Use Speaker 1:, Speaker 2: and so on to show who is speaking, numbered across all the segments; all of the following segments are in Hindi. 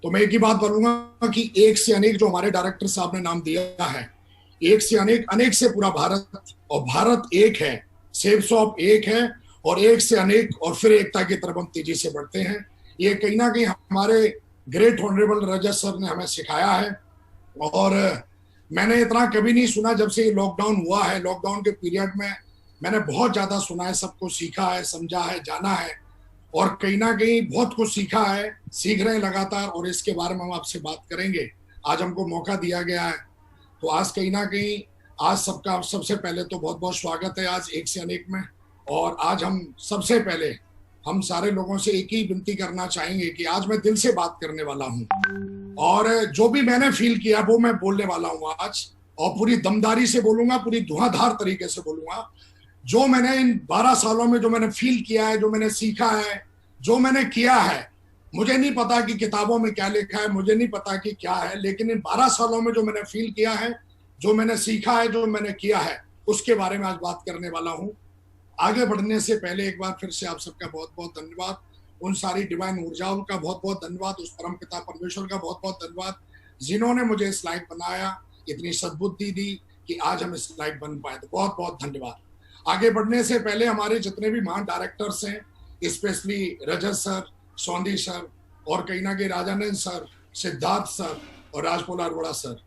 Speaker 1: तो मैं एक ही बात बोलूंगा कि एक से अनेक जो हमारे डायरेक्टर साहब ने नाम दिया है, एक से अनेक, अनेक से पूरा भारत, और भारत एक है, सेफ शॉप एक है, और एक से अनेक, और फिर एकता की तरफ हम तेजी से बढ़ते हैं। ये कहीं ना कहीं हमारे ग्रेट ऑनरेबल रजत सर ने हमें सिखाया है। और मैंने इतना कभी नहीं सुना जब से ये लॉकडाउन हुआ है। लॉकडाउन के पीरियड में मैंने बहुत ज्यादा सुना है, सबको सीखा है, समझा है, जाना है, और कहीं ना कहीं बहुत कुछ सीखा है, सीख रहे हैं लगातार, और इसके बारे में हम आपसे बात करेंगे। आज हमको मौका दिया गया है, तो आज कहीं ना कहीं आज सबका सबसे पहले तो बहुत बहुत स्वागत है आज एक से अनेक में। और आज हम सबसे पहले हम सारे लोगों से एक ही विनती करना चाहेंगे कि आज मैं दिल से बात करने वाला हूँ, और जो भी मैंने फील किया वो मैं बोलने वाला हूँ आज, और पूरी दमदारी से बोलूंगा, पूरी धुआंधार तरीके से बोलूंगा। जो मैंने इन 12 सालों में जो मैंने फील किया है, जो मैंने सीखा है, जो मैंने किया है, मुझे नहीं पता कि किताबों में क्या लिखा है, मुझे नहीं पता कि क्या है, लेकिन इन 12 सालों में जो मैंने फील किया है, जो मैंने सीखा है, जो मैंने किया है, उसके बारे में आज बात करने वाला हूँ। आगे बढ़ने से पहले एक बार फिर से आप सबका बहुत बहुत धन्यवाद, उन सारी डिवाइन ऊर्जाओं का बहुत बहुत धन्यवाद, उस परम पिता परमेश्वर का बहुत बहुत धन्यवाद जिन्होंने मुझे इस लायक बनाया, इतनी सद्बुद्धि दी कि आज हम इस लायक बन पाए। तो बहुत बहुत धन्यवाद। आगे बढ़ने से पहले हमारे जितने भी महान डायरेक्टर्स हैं, स्पेशली रजत सर, सौंदी सर, और कहीं ना कहीं राजानंद सर, सिद्धार्थ सर, और राजपोला अरोड़ा सर,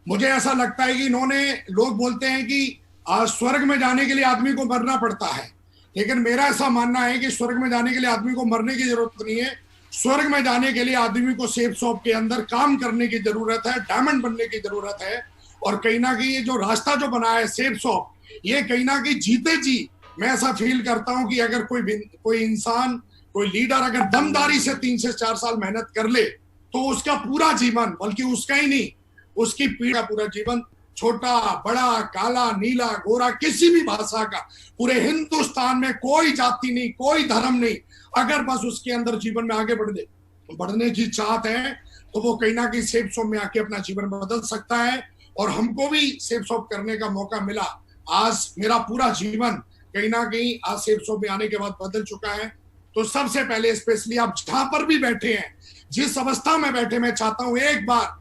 Speaker 1: मुझे ऐसा लगता है कि इन्होंने, लोग बोलते हैं कि स्वर्ग में जाने के लिए आदमी को मरना पड़ता है, लेकिन मेरा ऐसा मानना है कि स्वर्ग में जाने के लिए आदमी को मरने की जरूरत नहीं है। स्वर्ग में जाने के लिए आदमी को सेफ शॉप के अंदर काम करने की जरूरत है, डायमंड बनने की जरूरत है। और कहीं ना कहीं ये जो रास्ता जो बना है सेफ शॉप, ये कहीं ना कहीं जीते जी मैं ऐसा फील करता हूं कि अगर कोई इंसान, कोई लीडर अगर दमदारी से 3 से 4 साल मेहनत कर ले, तो उसका पूरा जीवन, बल्कि उसका ही नहीं, उसकी पीढ़ी का पूरा जीवन, छोटा बड़ा, काला नीला गोरा, किसी भी भाषा का, पूरे हिंदुस्तान में कोई जाति नहीं, कोई धर्म नहीं, अगर बस उसके अंदर जीवन में आगे बढ़ने की चाहत है, तो वो कहीं ना कहीं सेफ शॉप में आके अपना जीवन बदल सकता है। और हमको भी सेफ शॉप करने का मौका मिला। आज मेरा पूरा जीवन कहीं ना कहीं आज सेफ शॉप में आने के बाद बदल चुका है। तो सबसे पहले स्पेशली आप जहां पर भी बैठे हैं, जिस अवस्था में बैठे, मैं चाहता हूं एक बार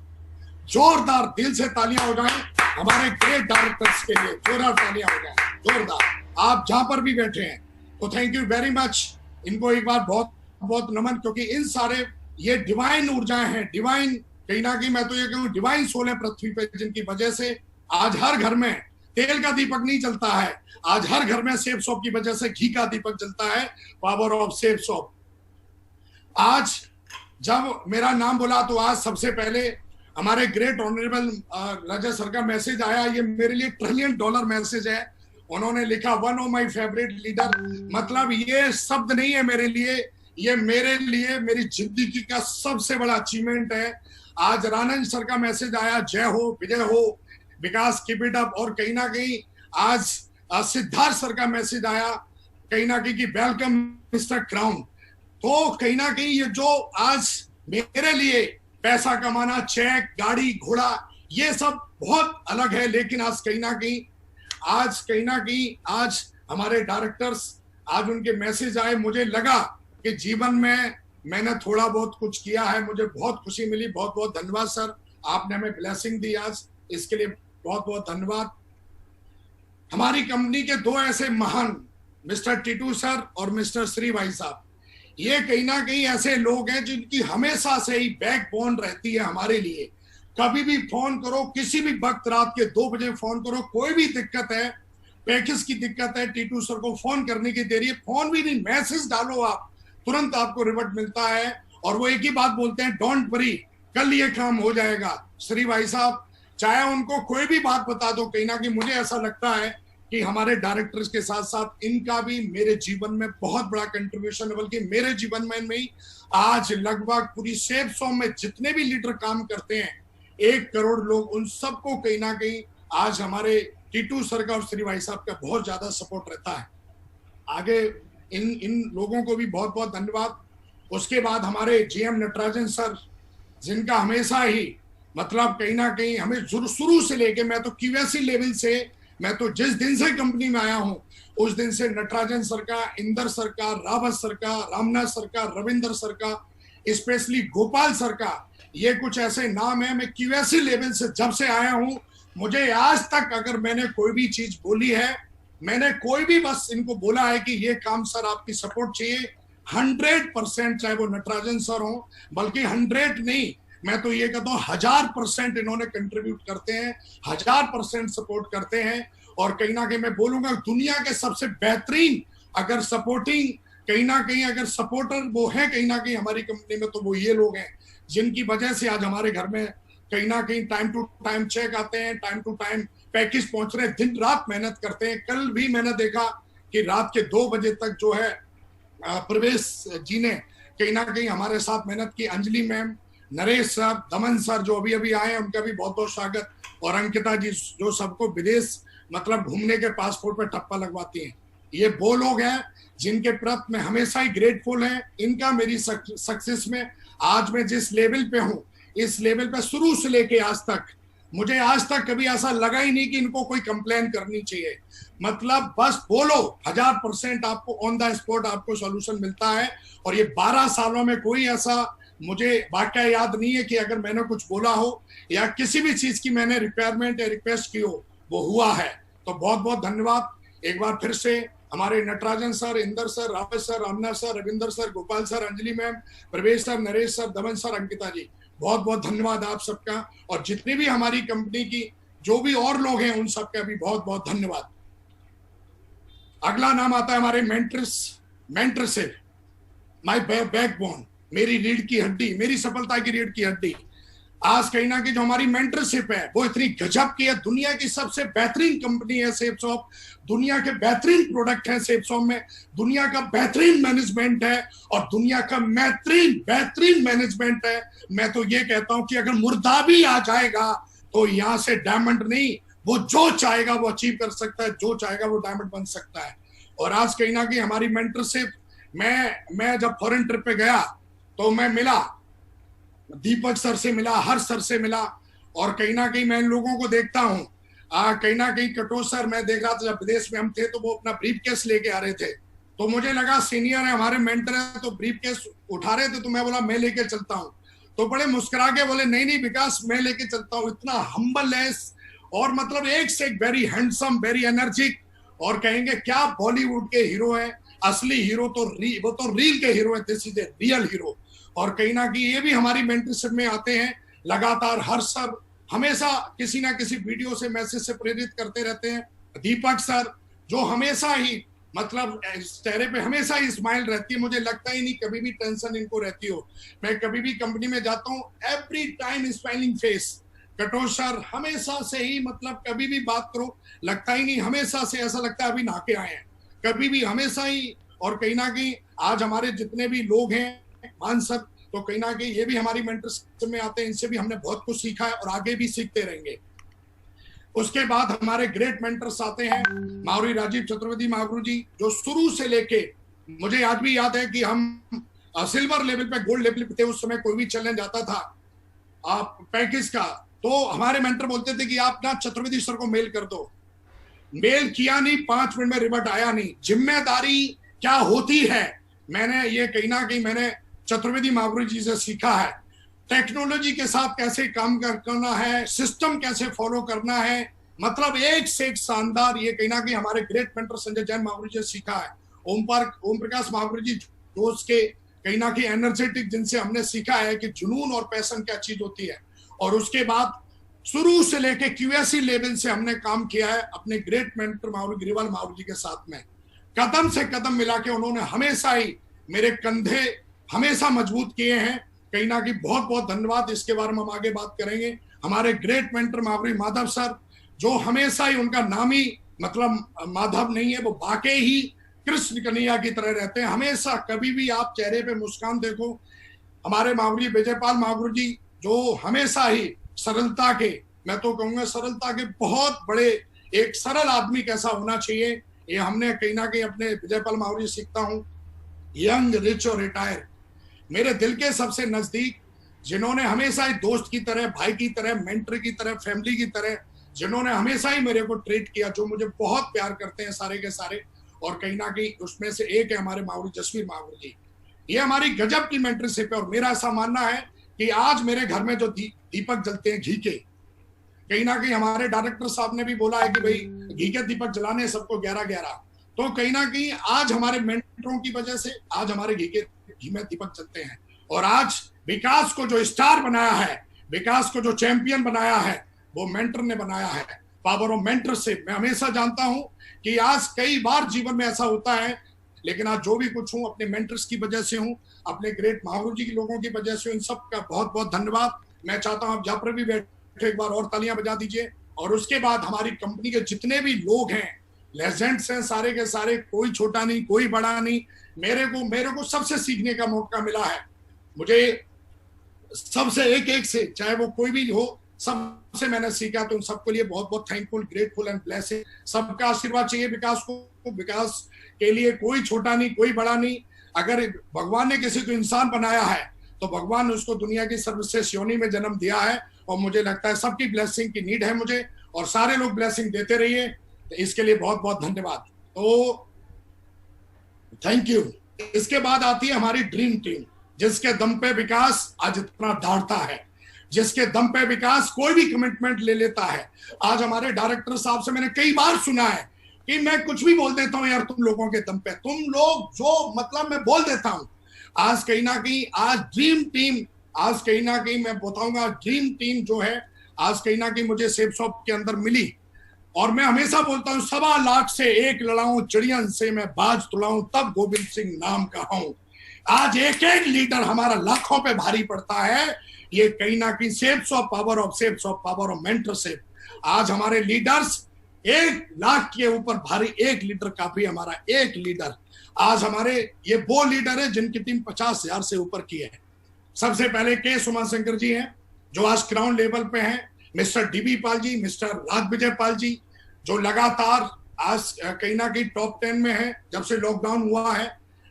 Speaker 1: जोरदार दिल से तालियां हो जाएं हमारे ग्रेट डायरेक्टर्स के लिए, जोरदार तालियां हो जाएं, जोरदार, आप जहां पर भी बैठे हैं। तो थैंक यू वेरी मच, इनको एक बार बहुत बहुत नमन, क्योंकि इन सारे ये डिवाइन ऊर्जाएं हैं, डिवाइन, कहीं ना कहीं मैं तो ये कहूँ डिवाइन सोल है पृथ्वी पे, जिनकी वजह से आज हर घर में तेल का दीपक नहीं जलता है, आज हर घर में सेफ शॉप की वजह से घी का दीपक जलता है। Power of safe shop. आज जब मेरा नाम बोला तो आज सबसे पहले हमारे ग्रेट ऑनरेबल रजत सर का मैसेज आया। ये मेरे लिए $1 ट्रिलियन मैसेज है। उन्होंने लिखा one of my favourite leader, मतलब ये शब्द नहीं है मेरे लिए, ये मेरे लिए मेरी जिंदगी का सबसे बड़ा अचीवमेंट है। आज रानंद सर का मैसेज आया, जय हो, विजय हो, विकास कीप इट अप। और कहीं ना कहीं आज सिद्धार्थ सर का मैसेज आया, कहीं ना कहीं कि वेलकम मिस्टर क्राउन। तो कहीं ना कहीं ये जो आज मेरे लिए पैसा कमाना, चेक, गाड़ी, घोड़ा, ये सब बहुत अलग है, लेकिन आज कहीं ना कहीं आज हमारे डायरेक्टर्स, आज उनके मैसेज आए, मुझे लगा कि जीवन में मैंने थोड़ा बहुत कुछ किया है, मुझे बहुत खुशी मिली। बहुत बहुत धन्यवाद सर, आपने हमें ब्लेसिंग दी आज, इसके लिए बहुत बहुत धन्यवाद। हमारी कंपनी के 2 ऐसे महान, मिस्टर टीटू सर और मिस्टर श्री भाई साहब, ये कहीं ना कहीं ऐसे लोग हैं जिनकी हमेशा से ही बैकबोन रहती है हमारे लिए। कभी भी फोन करो, किसी भी वक्त, रात के 2 बजे फोन करो, कोई भी दिक्कत है, पैकेज की दिक्कत है, टीटू सर को फोन करने की देरी है, फोन भी नहीं, मैसेज डालो आप, तुरंत आपको रिवर्ट मिलता है। और वो एक ही बात बोलते हैं, डोंट वरी, कल ये काम हो जाएगा। श्री भाई साहब, चाहे उनको कोई भी बात बता दो, कहीं ना कहीं मुझे ऐसा लगता है कि हमारे डायरेक्टर्स के साथ साथ इनका भी मेरे जीवन में बहुत बड़ा कंट्रीब्यूशन है। बल्कि मेरे जीवन में ही आज लगभग पूरी सेफ शॉप में जितने भी लीडर काम करते हैं, 1 करोड़ लोग, उन सबको कहीं ना कहीं आज हमारे टीटू सर का और श्री भाई साहब का बहुत ज्यादा सपोर्ट रहता है। आगे इन लोगों को भी बहुत बहुत धन्यवाद। उसके बाद हमारे जीएम नटराजन सर, जिनका हमेशा ही, मतलब कहीं ना कहीं हमें शुरू से लेके, मैं तो क्यूएससी लेवल से, मैं तो जिस दिन से कंपनी में आया हूं उस दिन से नटराजन सर का, इंदर सर का, रावत सर का, रामनाथ सर का, रविंदर सर का, स्पेशली गोपाल सर का, ये कुछ ऐसे नाम है। मैं क्यूएससी लेवल से जब से आया हूं, मुझे आज तक अगर मैंने कोई भी चीज बोली है, मैंने कोई भी बस इनको बोला है कि ये काम सर आपकी सपोर्ट चाहिए, 100%, चाहे वो नटराजन सर हो, बल्कि 100 नहीं, मैं तो ये कहता हूँ 1000% इन्होंने कंट्रीब्यूट करते हैं, 1000% सपोर्ट करते हैं। और कहीं ना कहीं मैं बोलूंगा दुनिया के सबसे बेहतरीन अगर सपोर्टिंग कहीं ना कहीं अगर सपोर्टर वो है कहीं ना कहीं हमारी कंपनी में, तो वो ये लोग हैं जिनकी वजह से आज हमारे घर में कहीं ना कहीं टाइम टू टाइम चेक आते हैं, टाइम टू टाइम पैकेज पहुंच रहे हैं, दिन रात मेहनत करते हैं। कल भी मैंने देखा कि रात के 2 बजे तक जो है प्रवेश जी ने कहीं ना कहीं हमारे साथ मेहनत की। अंजलि मैम, नरेश सर, दमन सर जो अभी अभी आए हैं, उनका भी बहुत बहुत स्वागत। और अंकिता जी जो सबको विदेश मतलब घूमने के पासपोर्ट पे टप्पा लगवाती हैं, ये वो लोग हैं जिनके प्रति मैं हमेशा ही ग्रेटफुल है। इनका मेरी सक्सेस में आज मैं जिस लेवल पे हूँ, इस लेवल पे शुरू से लेके आज तक मुझे आज तक कभी ऐसा लगा ही नहीं कि इनको कोई कंप्लेन करनी चाहिए। मतलब बस बोलो, 1000% आपको ऑन द स्पॉट आपको सॉल्यूशन मिलता है। और ये 12 सालों में कोई ऐसा मुझे वाकया याद नहीं है कि अगर मैंने कुछ बोला हो या किसी भी चीज की मैंने रिक्वायरमेंट या रिक्वेस्ट की हो, वो हुआ है। तो बहुत बहुत धन्यवाद एक बार फिर से हमारे Natarajan sir, Inder sir, Rawat sir, Ramnath sir, Ravinder sir, Gopal sir, Anjali ma'am, प्रवेश सर, नरेश सर, दमन सर, अंकिता जी, बहुत बहुत धन्यवाद आप सबका। और जितनी भी हमारी कंपनी की जो भी और लोग हैं उन सबका भी बहुत बहुत धन्यवाद। अगला नाम आता है हमारे मेंटरशिप, माय बैकबोन, मेरी रीढ़ की हड्डी, मेरी सफलता की रीढ़ की हड्डी। आज कहीं ना कहीं जो हमारी मेंटरशिप है वो इतनी गजब की है। दुनिया की सबसे बेहतरीन कंपनी है सेफसॉफ्ट, दुनिया के बेहतरीन प्रोडक्ट है सेफसॉफ्ट में, दुनिया का बेहतरीन मैनेजमेंट है और दुनिया का बेहतरीन मैनेजमेंट है। मैं तो ये कहता हूं कि अगर मुर्दा भी आ जाएगा तो यहाँ से डायमंड नहीं, वो जो चाहेगा वो अचीव कर सकता है, जो चाहेगा वो डायमंड बन सकता है। और आज कहीं ना कहीं हमारी मेंटरशिप, मैं जब फॉरेन ट्रिप पे गया तो मैं मिला, दीपक सर से मिला, हर्ष सर से मिला। और कहीं ना कहीं मैं इन लोगों को देखता हूँ, कहीं ना कहीं कटोच सर मैं देख रहा था जब विदेश में हम थे तो वो अपना ब्रीफ केस लेके आ रहे थे, तो मुझे लगा सीनियर है हमारे मेंटर है तो ब्रीफ केस उठा रहे थे, तो मैं बोला मैं लेके चलता हूँ। तो बड़े मुस्कुरा के बोले नहीं नहीं विकास मैं लेके चलता हूँ। इतना हम्बलनेस और मतलब एक से एक वेरी हैंडसम, वेरी एनर्जिक। और कहेंगे क्या बॉलीवुड के हीरो है, असली हीरो तो वो तो रील के हीरो है, this is a real hero. और कहीं ना कहीं ये भी हमारी मेंटरशिप में आते हैं लगातार। हर सर हमेशा किसी ना किसी वीडियो से, मैसेज से प्रेरित करते रहते हैं। दीपक सर जो हमेशा ही मतलब चेहरे पे हमेशा ही स्माइल रहती है, मुझे लगता ही नहीं कभी भी टेंशन इनको रहती हो। मैं कभी भी कंपनी में जाता हूँ, every time smiling face. Katoch sir हमेशा से ही मतलब कभी भी बात करो लगता ही नहीं, हमेशा से ऐसा लगता है अभी नहा के आए हैं, कभी भी हमेशा ही। और कहीं ना कहीं आज हमारे जितने भी लोग हैं मान सर, तो कहीं ना कहीं ये भी हमारी मेंटरशिप में आते हैं, इनसे भी हमने बहुत कुछ सीखा है और आगे भी सीखते रहेंगे। उसके बाद हमारे ग्रेट मेंटर्स आते हैं मावरी राजीव चतुर्वेदी महागुरु जी, जो शुरू से लेके मुझे आज भी याद है कि हम सिल्वर लेवल पे, गोल्ड लेवल पे थे उस समय, कोई भी चैलेंज आता था आप पैकेज का, तो हमारे मेंटर बोलते थे कि आप ना चतुर्वेदी सर को मेल कर दो। मेल किया नहीं, 5 मिनट में रिवर्ट आया नहीं। जिम्मेदारी क्या होती है मैंने ये कहीं ना कहीं मैंने चतुर्वेदी महागुरु जी से सीखा है। टेक्नोलॉजी के साथ कैसे काम करना है, सिस्टम कैसे फॉलो करना है, मतलब एक से एक शानदार। ये कहीं ना कहीं हमारे ग्रेट मेंटर संजय जैन महागुरु जी से सीखा है। ओम प्रकाश महागुरु जी दोस्त के कहीं ना कहीं एनर्जेटिक, जिनसे हमने सीखा है कि जुनून और पैशन क्या चीज होती है। और उसके बाद शुरू से लेके क्यूएससी लेवल से हमने काम किया है अपने ग्रेट मेंटर महागुरु गिरिवाल महागुरु जी के साथ में। कदम से कदम मिला के उन्होंने हमेशा ही मेरे कंधे हमेशा मजबूत किए हैं। कहीं ना कहीं बहुत बहुत धन्यवाद। इसके बारे में हम आगे बात करेंगे। हमारे great mentor Mahaguru Madhav sir, जो हमेशा ही उनका नाम ही मतलब माधव नहीं है, वो वाकई ही कृष्ण कन्हैया की तरह रहते हैं। हमेशा कभी भी आप चेहरे पे मुस्कान देखो। हमारे महागुरु विजयपाल महागुरु जी, जो हमेशा ही सरलता के, मैं तो कहूंगा सरलता के बहुत बड़े, एक सरल आदमी कैसा होना चाहिए, ये हमने कहीं ना कहीं अपने विजयपाल महागुरु जी सीखता हूँ। यंग, रिच और रिटायर, मेरे दिल के सबसे नजदीक, जिन्होंने हमेशा ही दोस्त की तरह, भाई की तरह, मेंटर की तरह, फैमिली की तरह, जिन्होंने हमेशा ही मेरे को ट्रीट किया, जो मुझे बहुत प्यार करते हैं सारे के सारे। और कहीं ना कहीं उसमें से एक है हमारे महागुरु जसवीर महागुरु जी। ये हमारी गजब की मेंटरशिप है। और मेरा ऐसा मानना है कि आज मेरे घर में जो दीपक जलते हैं घी के, कहीं ना कहीं हमारे डायरेक्टर साहब ने भी बोला है कि भाई घी के दीपक जलाने सबको 11-11, तो कहीं ना कहीं आज हमारे मेंटरों की वजह से आज हमारे घी में दीपक जलते हैं। और आज विकास को जो स्टार बनाया है, विकास को जो चैंपियन बनाया है, वो मेंटर ने बनाया है। Power of mentorship. मैं हमेशा जानता हूं कि आज कई बार जीवन में ऐसा होता है, लेकिन आज जो भी कुछ हूं अपने मेंटर्स की वजह से हूं, अपने ग्रेट महागुरु जी के लोगों की वजह से। इन सब का बहुत बहुत धन्यवाद। मैं चाहता हूं आप जहां पर भी बैठे एक बार और तालियां बजा दीजिए। और उसके बाद हमारी कंपनी के जितने भी लोग हैं, लेजेंड्स हैं सारे के सारे, कोई छोटा नहीं कोई बड़ा नहीं। मेरे को सबसे सीखने का मौका मिला है। मुझे सबसे एक से, चाहे वो कोई भी हो, सबसे मैंने सीखा। तो उन सबके लिए बहुत बहुत थैंकफुल, ग्रेटफुल एंड ब्लेसिंग। सबका आशीर्वाद चाहिए विकास को। विकास के लिए कोई छोटा नहीं कोई बड़ा नहीं। अगर भगवान ने किसी को इंसान बनाया है तो भगवान ने उसको दुनिया की सर्वश्रेष्ठ योनि में जन्म दिया है। और मुझे लगता है सबकी ब्लेसिंग की नीड है मुझे, और सारे लोग ब्लेसिंग देते रहिए। तो इसके लिए बहुत बहुत धन्यवाद। तो थैंक यू। इसके बाद आती है हमारी ड्रीम टीम, जिसके दम पे विकास आज इतना दौड़ता है, जिसके दम पे विकास कोई भी कमिटमेंट ले लेता है। आज हमारे डायरेक्टर साहब से मैंने कई बार सुना है कि मैं कुछ भी बोल देता हूं यार तुम लोगों के दम पे, तुम लोग जो मतलब मैं बोल देता हूं। आज कहीं ना कहीं आज ड्रीम टीम, आज कहीं ना कहीं मैं बताऊंगा ड्रीम टीम जो है, आज कहीं ना कहीं मुझे सेफ शॉप के अंदर मिली। और मैं हमेशा बोलता हूं 1.25 से 1 लड़ाऊं, चिड़ियन से मैं बाज तुड़ाऊं, तब गोविंद सिंह नाम कहूं। आज एक एक लीडर हमारा लाखों पे भारी पड़ता है। ये कहीं ना कहीं safe of power of mentorship. आज हमारे लीडर्स 1 लाख के ऊपर भारी, एक लीडर काफी, हमारा एक लीडर। आज हमारे ये वो लीडर है जिनकी टीम 50,000 से ऊपर की है। सबसे पहले के सुमा शंकर जी हैं, जो आज ग्राउंड लेवल पे हैं। Mister dB Pal ji, mister राज विजय पाल जी, जो लगातार आज कहीं ना कहीं टॉप 10 में है जब से लॉकडाउन हुआ है।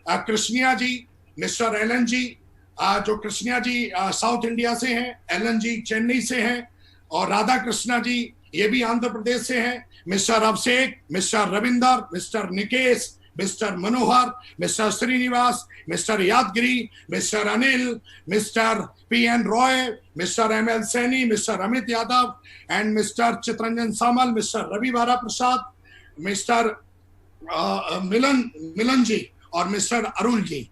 Speaker 1: कृष्णिया जी, मिस्टर एलन जी, जो कृष्णिया जी साउथ इंडिया से हैं, एलन जी चेन्नई से हैं, और राधा कृष्णा जी ये भी आंध्र प्रदेश से हैं। Mister Abhishek, mister Ravinder, mister Nikesh, mister Manohar, mister Srinivas, mister Yadagiri, mister Anil, mister P N Roy, mister M L Saini, mister Amit Yadav and mister Chitranjan Samal, mister Ravi Bara Prasad, mister मिलन जी और मिस्टर अरुण जी।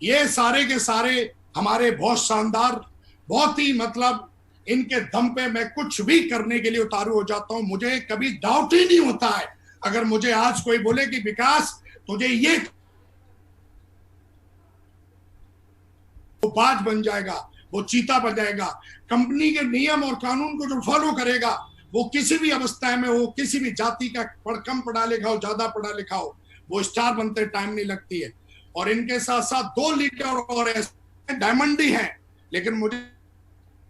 Speaker 1: ये सारे के सारे हमारे बहुत शानदार, बहुत ही मतलब इनके दम पे मैं कुछ भी करने के लिए उतारू हो जाता हूं। मुझे कभी डाउट ही नहीं होता है। अगर मुझे आज कोई बोले कि विकास तुझे ये, वो बाज बन जाएगा, वो चीता बन जाएगा। कंपनी के नियम और कानून को जो फॉलो करेगा, वो किसी भी अवस्था में हो, किसी भी जाति का कम पढ़ा लिखा हो, ज्यादा पढ़ा लिखा हो, वो स्टार बनते टाइम नहीं लगती है। और इनके साथ साथ 2 लीडर और ऐसे डायमंड ही हैं, लेकिन मुझे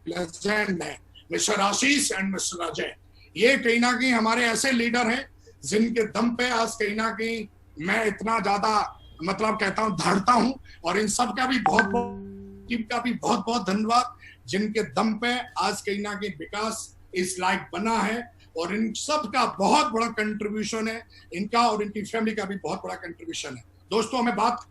Speaker 1: लेजेंड है, mister Ashish and mister Ajay. ये कहीं ना कहीं हमारे ऐसे लीडर हैं जिनके दम पे आज कहीं ना कहीं मैं इतना ज्यादा मतलब कहता हूं धड़ता हूं। और इन सब का भी टीम का भी बहुत बहुत धन्यवाद, जिनके दम पे आज कहीं ना कहीं विकास इस लायक बना है। और इन सब का बहुत बड़ा कंट्रीब्यूशन है, इनका और इनकी फैमिली का भी बहुत बड़ा कंट्रीब्यूशन है। दोस्तों, हमें बात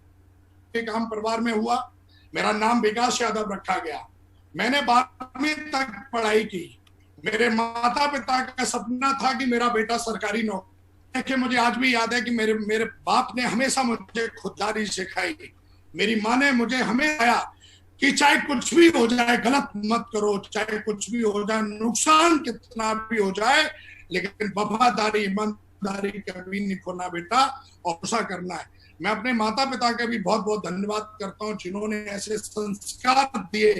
Speaker 1: एक आम परिवार में हुआ। मेरा नाम विकास यादव रखा गया। मैंने 12वीं तक पढ़ाई की। मेरे माता पिता का सपना था कि मेरा बेटा सरकारी नौकरी देखे। मुझे आज भी याद है कि मेरे बाप ने हमेशा मुझे खुददारी सिखाई। मेरी माँ ने मुझे हमेशा कि चाहे कुछ भी हो जाए गलत मत करो, चाहे कुछ भी हो जाए, नुकसान कितना भी हो जाए, लेकिन वफादारी ईमानदारी कभी नहीं खोना बेटा, और ऐसा करना है। मैं अपने माता पिता का भी बहुत बहुत धन्यवाद करता हूँ, जिन्होंने ऐसे संस्कार दिए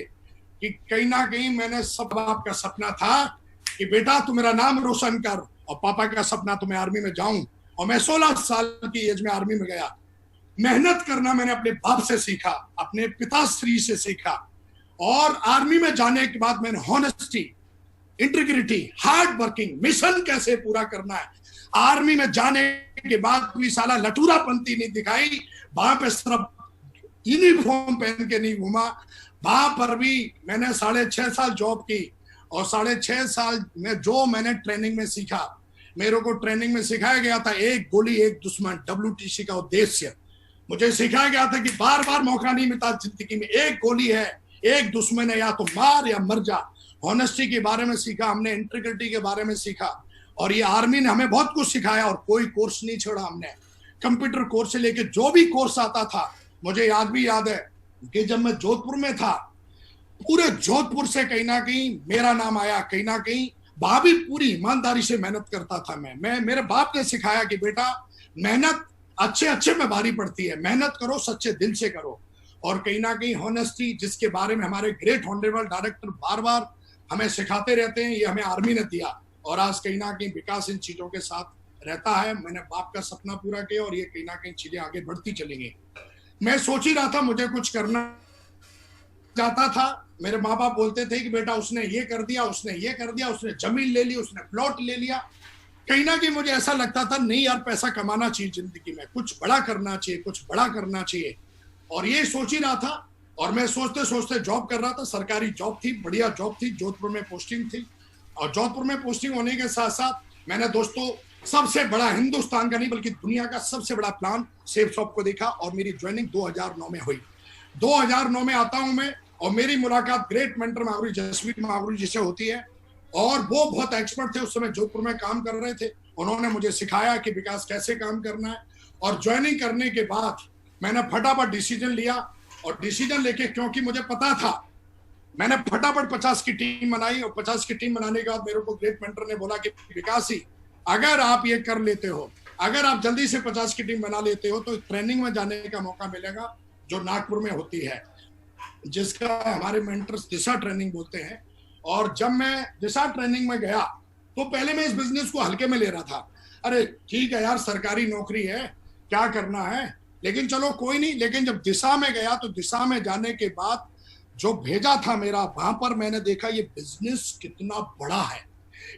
Speaker 1: कि कहीं ना कहीं मैंने सब बाप का सपना था कि बेटा तू मेरा नाम रोशन कर, और पापा का सपना तो मैं आर्मी में जाऊं। और मैं 16 साल की एज में आर्मी में गया। मेहनत करना मैंने अपने बाप से सीखा, अपने पिताश्री से सीखा। और आर्मी में जाने के बाद मैंने honesty, integrity, hard working, mission कैसे पूरा करना है। आर्मी में जाने के बाद भी साला लटूरापंती नहीं दिखाई। वहां पे सिर्फ यूनिफॉर्म पहन के नहीं घूमा। वहां पर भी मैंने 6.5 साल जॉब की, और 6.5 साल में जो मैंने ट्रेनिंग में सीखा, मेरे को ट्रेनिंग में सिखाया गया था एक गोली एक दुश्मन, WTC का उद्देश्य। मुझे सिखाया गया था कि बार बार मौका नहीं मिलता जिंदगी में, एक गोली है, एक दुश्मन है, या तो मार या मर जा। ऑनेस्टी के बारे में सीखा हमने, इंटीग्रिटी के बारे में सीखा, और ये आर्मी ने हमें बहुत कुछ सिखाया, और कोई कोर्स नहीं छोड़ा हमने। कंप्यूटर कोर्स से लेके जो भी कोर्स आता था, मुझे याद है कि जब मैं जोधपुर में था, पूरे जोधपुर से कहीं ना कहीं मेरा नाम आया, कहीं ना कहीं भाभी पूरी ईमानदारी से मेहनत करता था। मैं मेरे बाप ने सिखाया कि बेटा मेहनत अच्छे अच्छे में भारी पड़ती है, मेहनत करो, सच्चे दिल से करो। और कहीं ना कहीं हॉनेस्टी, जिसके बारे में हमारे ग्रेट ऑनरेबल डायरेक्टर बार बार हमें सिखाते रहते हैं, ये हमें आर्मी ने दिया, और आज कहीं ना कहीं विकास इन चीजों के साथ रहता है। मैंने बाप का सपना पूरा किया, और ये कहीं ना कहीं चीजें आगे बढ़ती चलेंगी। मैं सोच ही रहा था मुझे कुछ करना चाहता था। मेरे माँ बाप बोलते थे कि बेटा उसने ये कर दिया, उसने ये कर दिया, उसने जमीन ले ली, उसने प्लॉट ले लिया। कहीं ना कहीं मुझे ऐसा लगता था नहीं यार, पैसा कमाना चाहिए जिंदगी में, कुछ बड़ा करना चाहिए, कुछ बड़ा करना चाहिए। और ये सोच ही रहा था, और मैं सोचते सोचते जॉब कर रहा था। सरकारी जॉब थी, बढ़िया जॉब थी, जोधपुर में पोस्टिंग थी। और जोधपुर में पोस्टिंग होने के साथ साथ मैंने दोस्तों सबसे बड़ा, हिंदुस्तान का नहीं बल्कि दुनिया का सबसे बड़ा प्लान सेफ शॉप को देखा, और मेरी ज्वाइनिंग 2009 में हुई। 2009 में आता हूं मैं, और मेरी मुलाकात ग्रेट मेंटर मागुरी जसवीर मागुरी जी से होती है। और वो बहुत एक्सपर्ट थे, उस समय जोधपुर में काम कर रहे थे। उन्होंने मुझे सिखाया कि विकास कैसे काम करना है। और ज्वाइनिंग करने के बाद मैंने फटाफट डिसीजन लिया, और डिसीजन लेके, क्योंकि मुझे पता था, मैंने फटाफट 50 की टीम बनाई। और 50 की टीम बनाने के बाद मेरे को ग्रेट मेंटर ने बोला कि विकास ही, अगर आप ये कर लेते हो, अगर आप जल्दी से 50 की टीम बना लेते हो, तो ट्रेनिंग में जाने का मौका मिलेगा जो नागपुर में होती है, जिसका हमारे मेंटर्स दिशा ट्रेनिंग बोलते हैं। और जब मैं दिशा ट्रेनिंग में गया, तो पहले मैं इस बिजनेस को हल्के में ले रहा था। अरे ठीक है यार, सरकारी नौकरी है, क्या करना है, लेकिन चलो कोई नहीं। लेकिन जब दिशा में गया, तो दिशा में जाने के बाद जो भेजा था मेरा, वहां पर मैंने देखा ये बिजनेस कितना बड़ा है।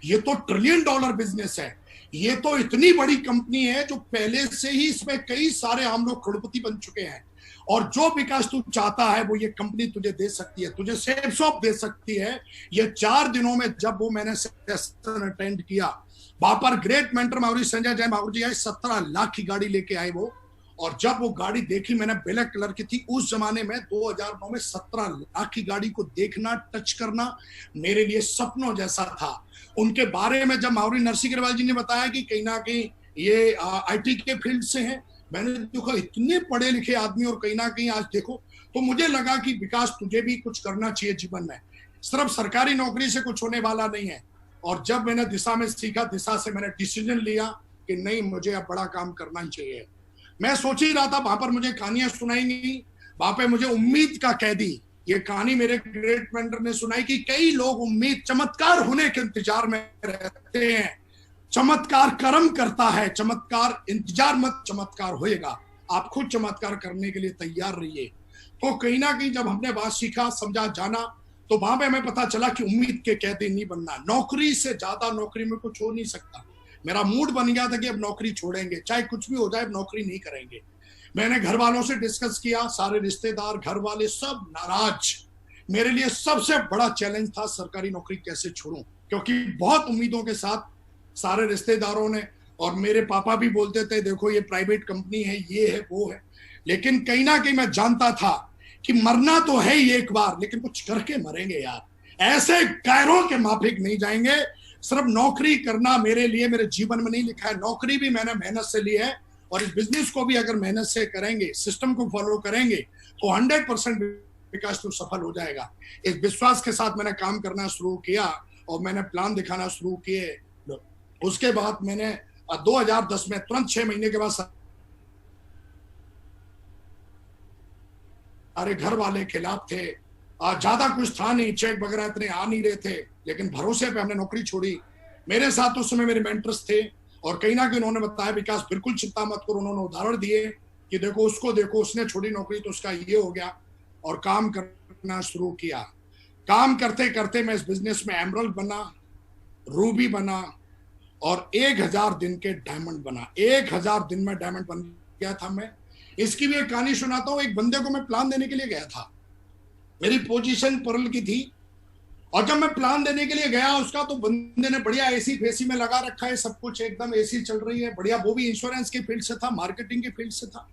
Speaker 1: ये तो $1 ट्रिलियन बिजनेस है। ये तो इतनी बड़ी कंपनी है जो पहले से ही इसमें कई सारे आम लोग करोड़पति बन चुके हैं। और जो विकास तू चाहता है वो ये कंपनी तुझे दे सकती है, तुझे सेफ शॉप दे सकती है। ये 4 दिनों में जब वो मैंने सेशन अटेंड किया, वहां पर ग्रेट मेंटर मागुरी संजय जय मागुरी जी आए, 17 लाख की गाड़ी लेके आए वो। और जब वो गाड़ी देखी मैंने, ब्लैक कलर की थी। उस जमाने में 2009 में 17 लाख की गाड़ी को देखना, टच करना मेरे लिए सपनों जैसा था। उनके बारे में जब मागुरी नरसिंह अग्रवाल जी ने बताया कि कहीं ना कहीं ये IT के फील्ड से हैं, मैंने देखा इतने पढ़े लिखे आदमी, और कहीं ना कहीं आज देखो, तो मुझे लगा कि विकास तुझे भी कुछ करना चाहिए जीवन में, सिर्फ सरकारी नौकरी से कुछ होने वाला नहीं है। और जब मैंने दिशा में सीखा, दिशा से मैंने डिसीजन लिया कि नहीं, मुझे अब बड़ा काम करना ही चाहिए। मैं सोच ही रहा था, वहां पर मुझे कहानियां सुनाई नहीं, वहां पे मुझे उम्मीद का कैदी, ये कहानी मेरे ग्रेट मेंटर ने सुनाई कि कई लोग उम्मीद, चमत्कार होने के इंतजार में रहते हैं। चमत्कार कर्म करता है, चमत्कार इंतजार मत, चमत्कार होएगा। आप खुद चमत्कार करने के लिए तैयार रहिए। तो कहीं ना कहीं जब हमने बात सीखा, समझा, जाना, तो वहां पे हमें पता चला कि उम्मीद के कैदी नहीं बनना। नौकरी से ज्यादा नौकरी में कुछ हो नहीं सकता। मेरा मूड बन गया था कि अब नौकरी छोड़ेंगे, चाहे कुछ भी हो जाए, अब नौकरी नहीं करेंगे। मैंने घर वालों से डिस्कस किया, सारे रिश्तेदार, घर वाले सब नाराज। मेरे लिए सबसे बड़ा चैलेंज था सरकारी नौकरी कैसे छोड़ूं, क्योंकि बहुत उम्मीदों के साथ सारे रिश्तेदारों ने, और मेरे पापा भी बोलते थे देखो ये प्राइवेट कंपनी है, ये है, वो है। लेकिन कहीं ना कहीं मैं जानता था कि मरना तो है ही एक बार, लेकिन कुछ करके मरेंगे यार, ऐसे गैरों के माफिक नहीं जाएंगे। सिर्फ नौकरी करना मेरे लिए, मेरे जीवन में नहीं लिखा है। नौकरी भी मैंने मेहनत से ली है, और इस बिजनेस को भी अगर मेहनत से करेंगे, सिस्टम को फॉलो करेंगे, तो 100% विकास तो सफल हो जाएगा। इस विश्वास के साथ मैंने काम करना शुरू किया, और मैंने प्लान दिखाना शुरू किए। उसके बाद मैंने 2010 में तुरंत 6 महीने के बाद सारे घर वाले खिलाफ थे, ज्यादा कुछ था नहीं, चेक वगैरह इतने आ नहीं रहे थे, लेकिन भरोसे पे हमने नौकरी छोड़ी। मेरे साथ उस समय मेरे मेंटर्स थे, और कहीं ना कहीं उन्होंने बताया विकास बिल्कुल चिंता मत करो। उन्होंने उदाहरण दिए कि देखो उसको देखो, उसने छोड़ी नौकरी तो उसका ये हो गया, और काम करना शुरू किया। काम करते करते मैं इस बिजनेस में एमरल्ड बना, रूबी बना, और 1000 दिन के डायमंड बना। 1000 दिन में डायमंड बन गया था मैं। इसकी भी एक कहानी सुनाता हूँ। एक बंदे को मैं प्लान देने के लिए गया था, मेरी पोजीशन पर्ल की थी, और जब मैं प्लान देने के लिए गया उसका, तो बंदे ने बढ़िया एसी फेसी में लगा रखा है, सब कुछ एकदम एसी चल रही है बढ़िया, वो भी इंश्योरेंस के फील्ड से था, मार्केटिंग के फील्ड से था।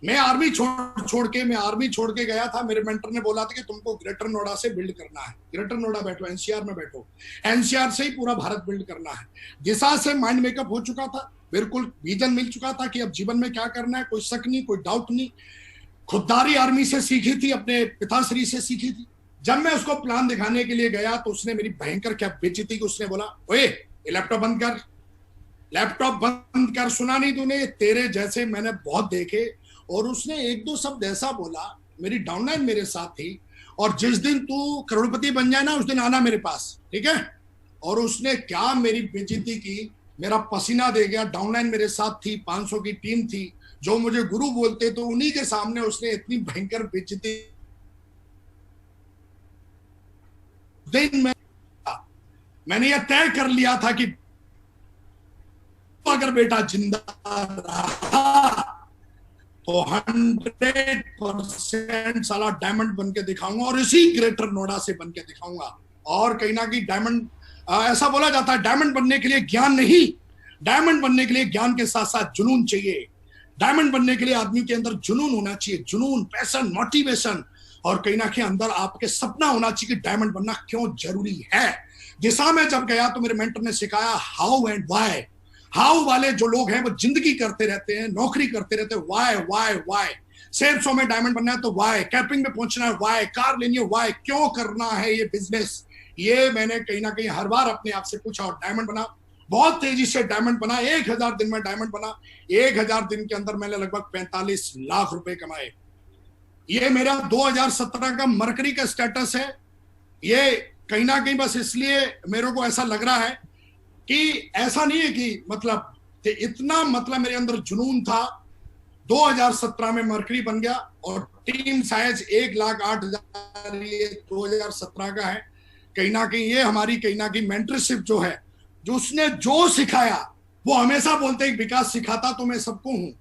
Speaker 1: मैं आर्मी छोड़ के गया था। मेरे मेंटर ने बोला था कि तुमको ग्रेटर नोएडा से बिल्ड करना है, ग्रेटर नोएडा बैठो, एनसीआर में बैठो, एनसीआर से ही पूरा भारत बिल्ड करना है। दिशा से माइंड मेकअप हो चुका था, बिल्कुल विजन मिल चुका था कि अब जीवन में क्या करना है, कोई शक नहीं, कोई डाउट नहीं। खुददारी आर्मी से सीखी थी, अपने पिताश्री से सीखी थी। जब मैं उसको प्लान दिखाने के लिए गया तो उसने मेरी भयंकर क्या बेइज्जती की। उसने बोला, ओए ये लैपटॉप बंद कर, लैपटॉप बंद कर, सुना नहीं तूने, तेरे जैसे मैंने बहुत देखे। और उसने एक दो शब्द ऐसा बोला, मेरी डाउनलाइन मेरे साथ थी, और जिस दिन तू करोड़पति बन जाए ना उस दिन आना मेरे पास, ठीक है। और उसने क्या मेरी बेइज्जती की, मेरा पसीना दे गया। डाउनलाइन मेरे साथ थी, 500 की टीम थी, जो मुझे गुरु बोलते, तो उन्हीं के सामने उसने इतनी भयंकर बेइज्जती। दिन में मैंने यह तय कर लिया था कि अगर बेटा जिंदा रहा तो 100% साला डायमंड बन के दिखाऊंगा, और इसी ग्रेटर नोएडा से बन के दिखाऊंगा। और कहीं ना कहीं डायमंड, ऐसा बोला जाता है डायमंड बनने के लिए ज्ञान नहीं, डायमंड बनने के लिए ज्ञान के साथ साथ जुनून चाहिए। डायमंड बनने के लिए आदमी के अंदर जुनून होना चाहिए, जुनून, पैशन, मोटिवेशन, और कहीं ना कहीं अंदर आपके सपना होना चाहिए कि डायमंड बनना क्यों जरूरी है। दिशा में जब गया तो मेरे मेंटर ने सिखाया हाउ एंड वाई। हाउ वाले जो लोग हैं वो जिंदगी करते रहते हैं, नौकरी करते रहते हैं, वाई वाई वाई। सेल्स 100 में डायमंड बनना है तो वाई, कैपिंग में पहुंचना है वाई, कार लेनी है वाई, क्यों करना है ये बिजनेस। ये मैंने कहीं ना कहीं हर बार अपने आप से पूछा और डायमंड बना, बहुत तेजी से डायमंड बना। 1000 दिन में डायमंड बना। 1000 दिन के अंदर मैंने लगभग 45 लाख रुपए कमाए। ये मेरा 2017 का मरकरी का स्टेटस है। ये कहीं ना कहीं बस इसलिए मेरे को ऐसा लग रहा है कि ऐसा नहीं है कि मतलब इतना, मतलब मेरे अंदर जुनून था। 2017 में मरकरी बन गया और टीम साइज 1,08,000 ये 2017 का है। कहीं ना कहीं ये हमारी कहीं ना कहीं मेंटरशिप जो है, जो उसने जो सिखाया, वो हमेशा बोलते हैं विकास सिखाता तो मैं सबको हूं,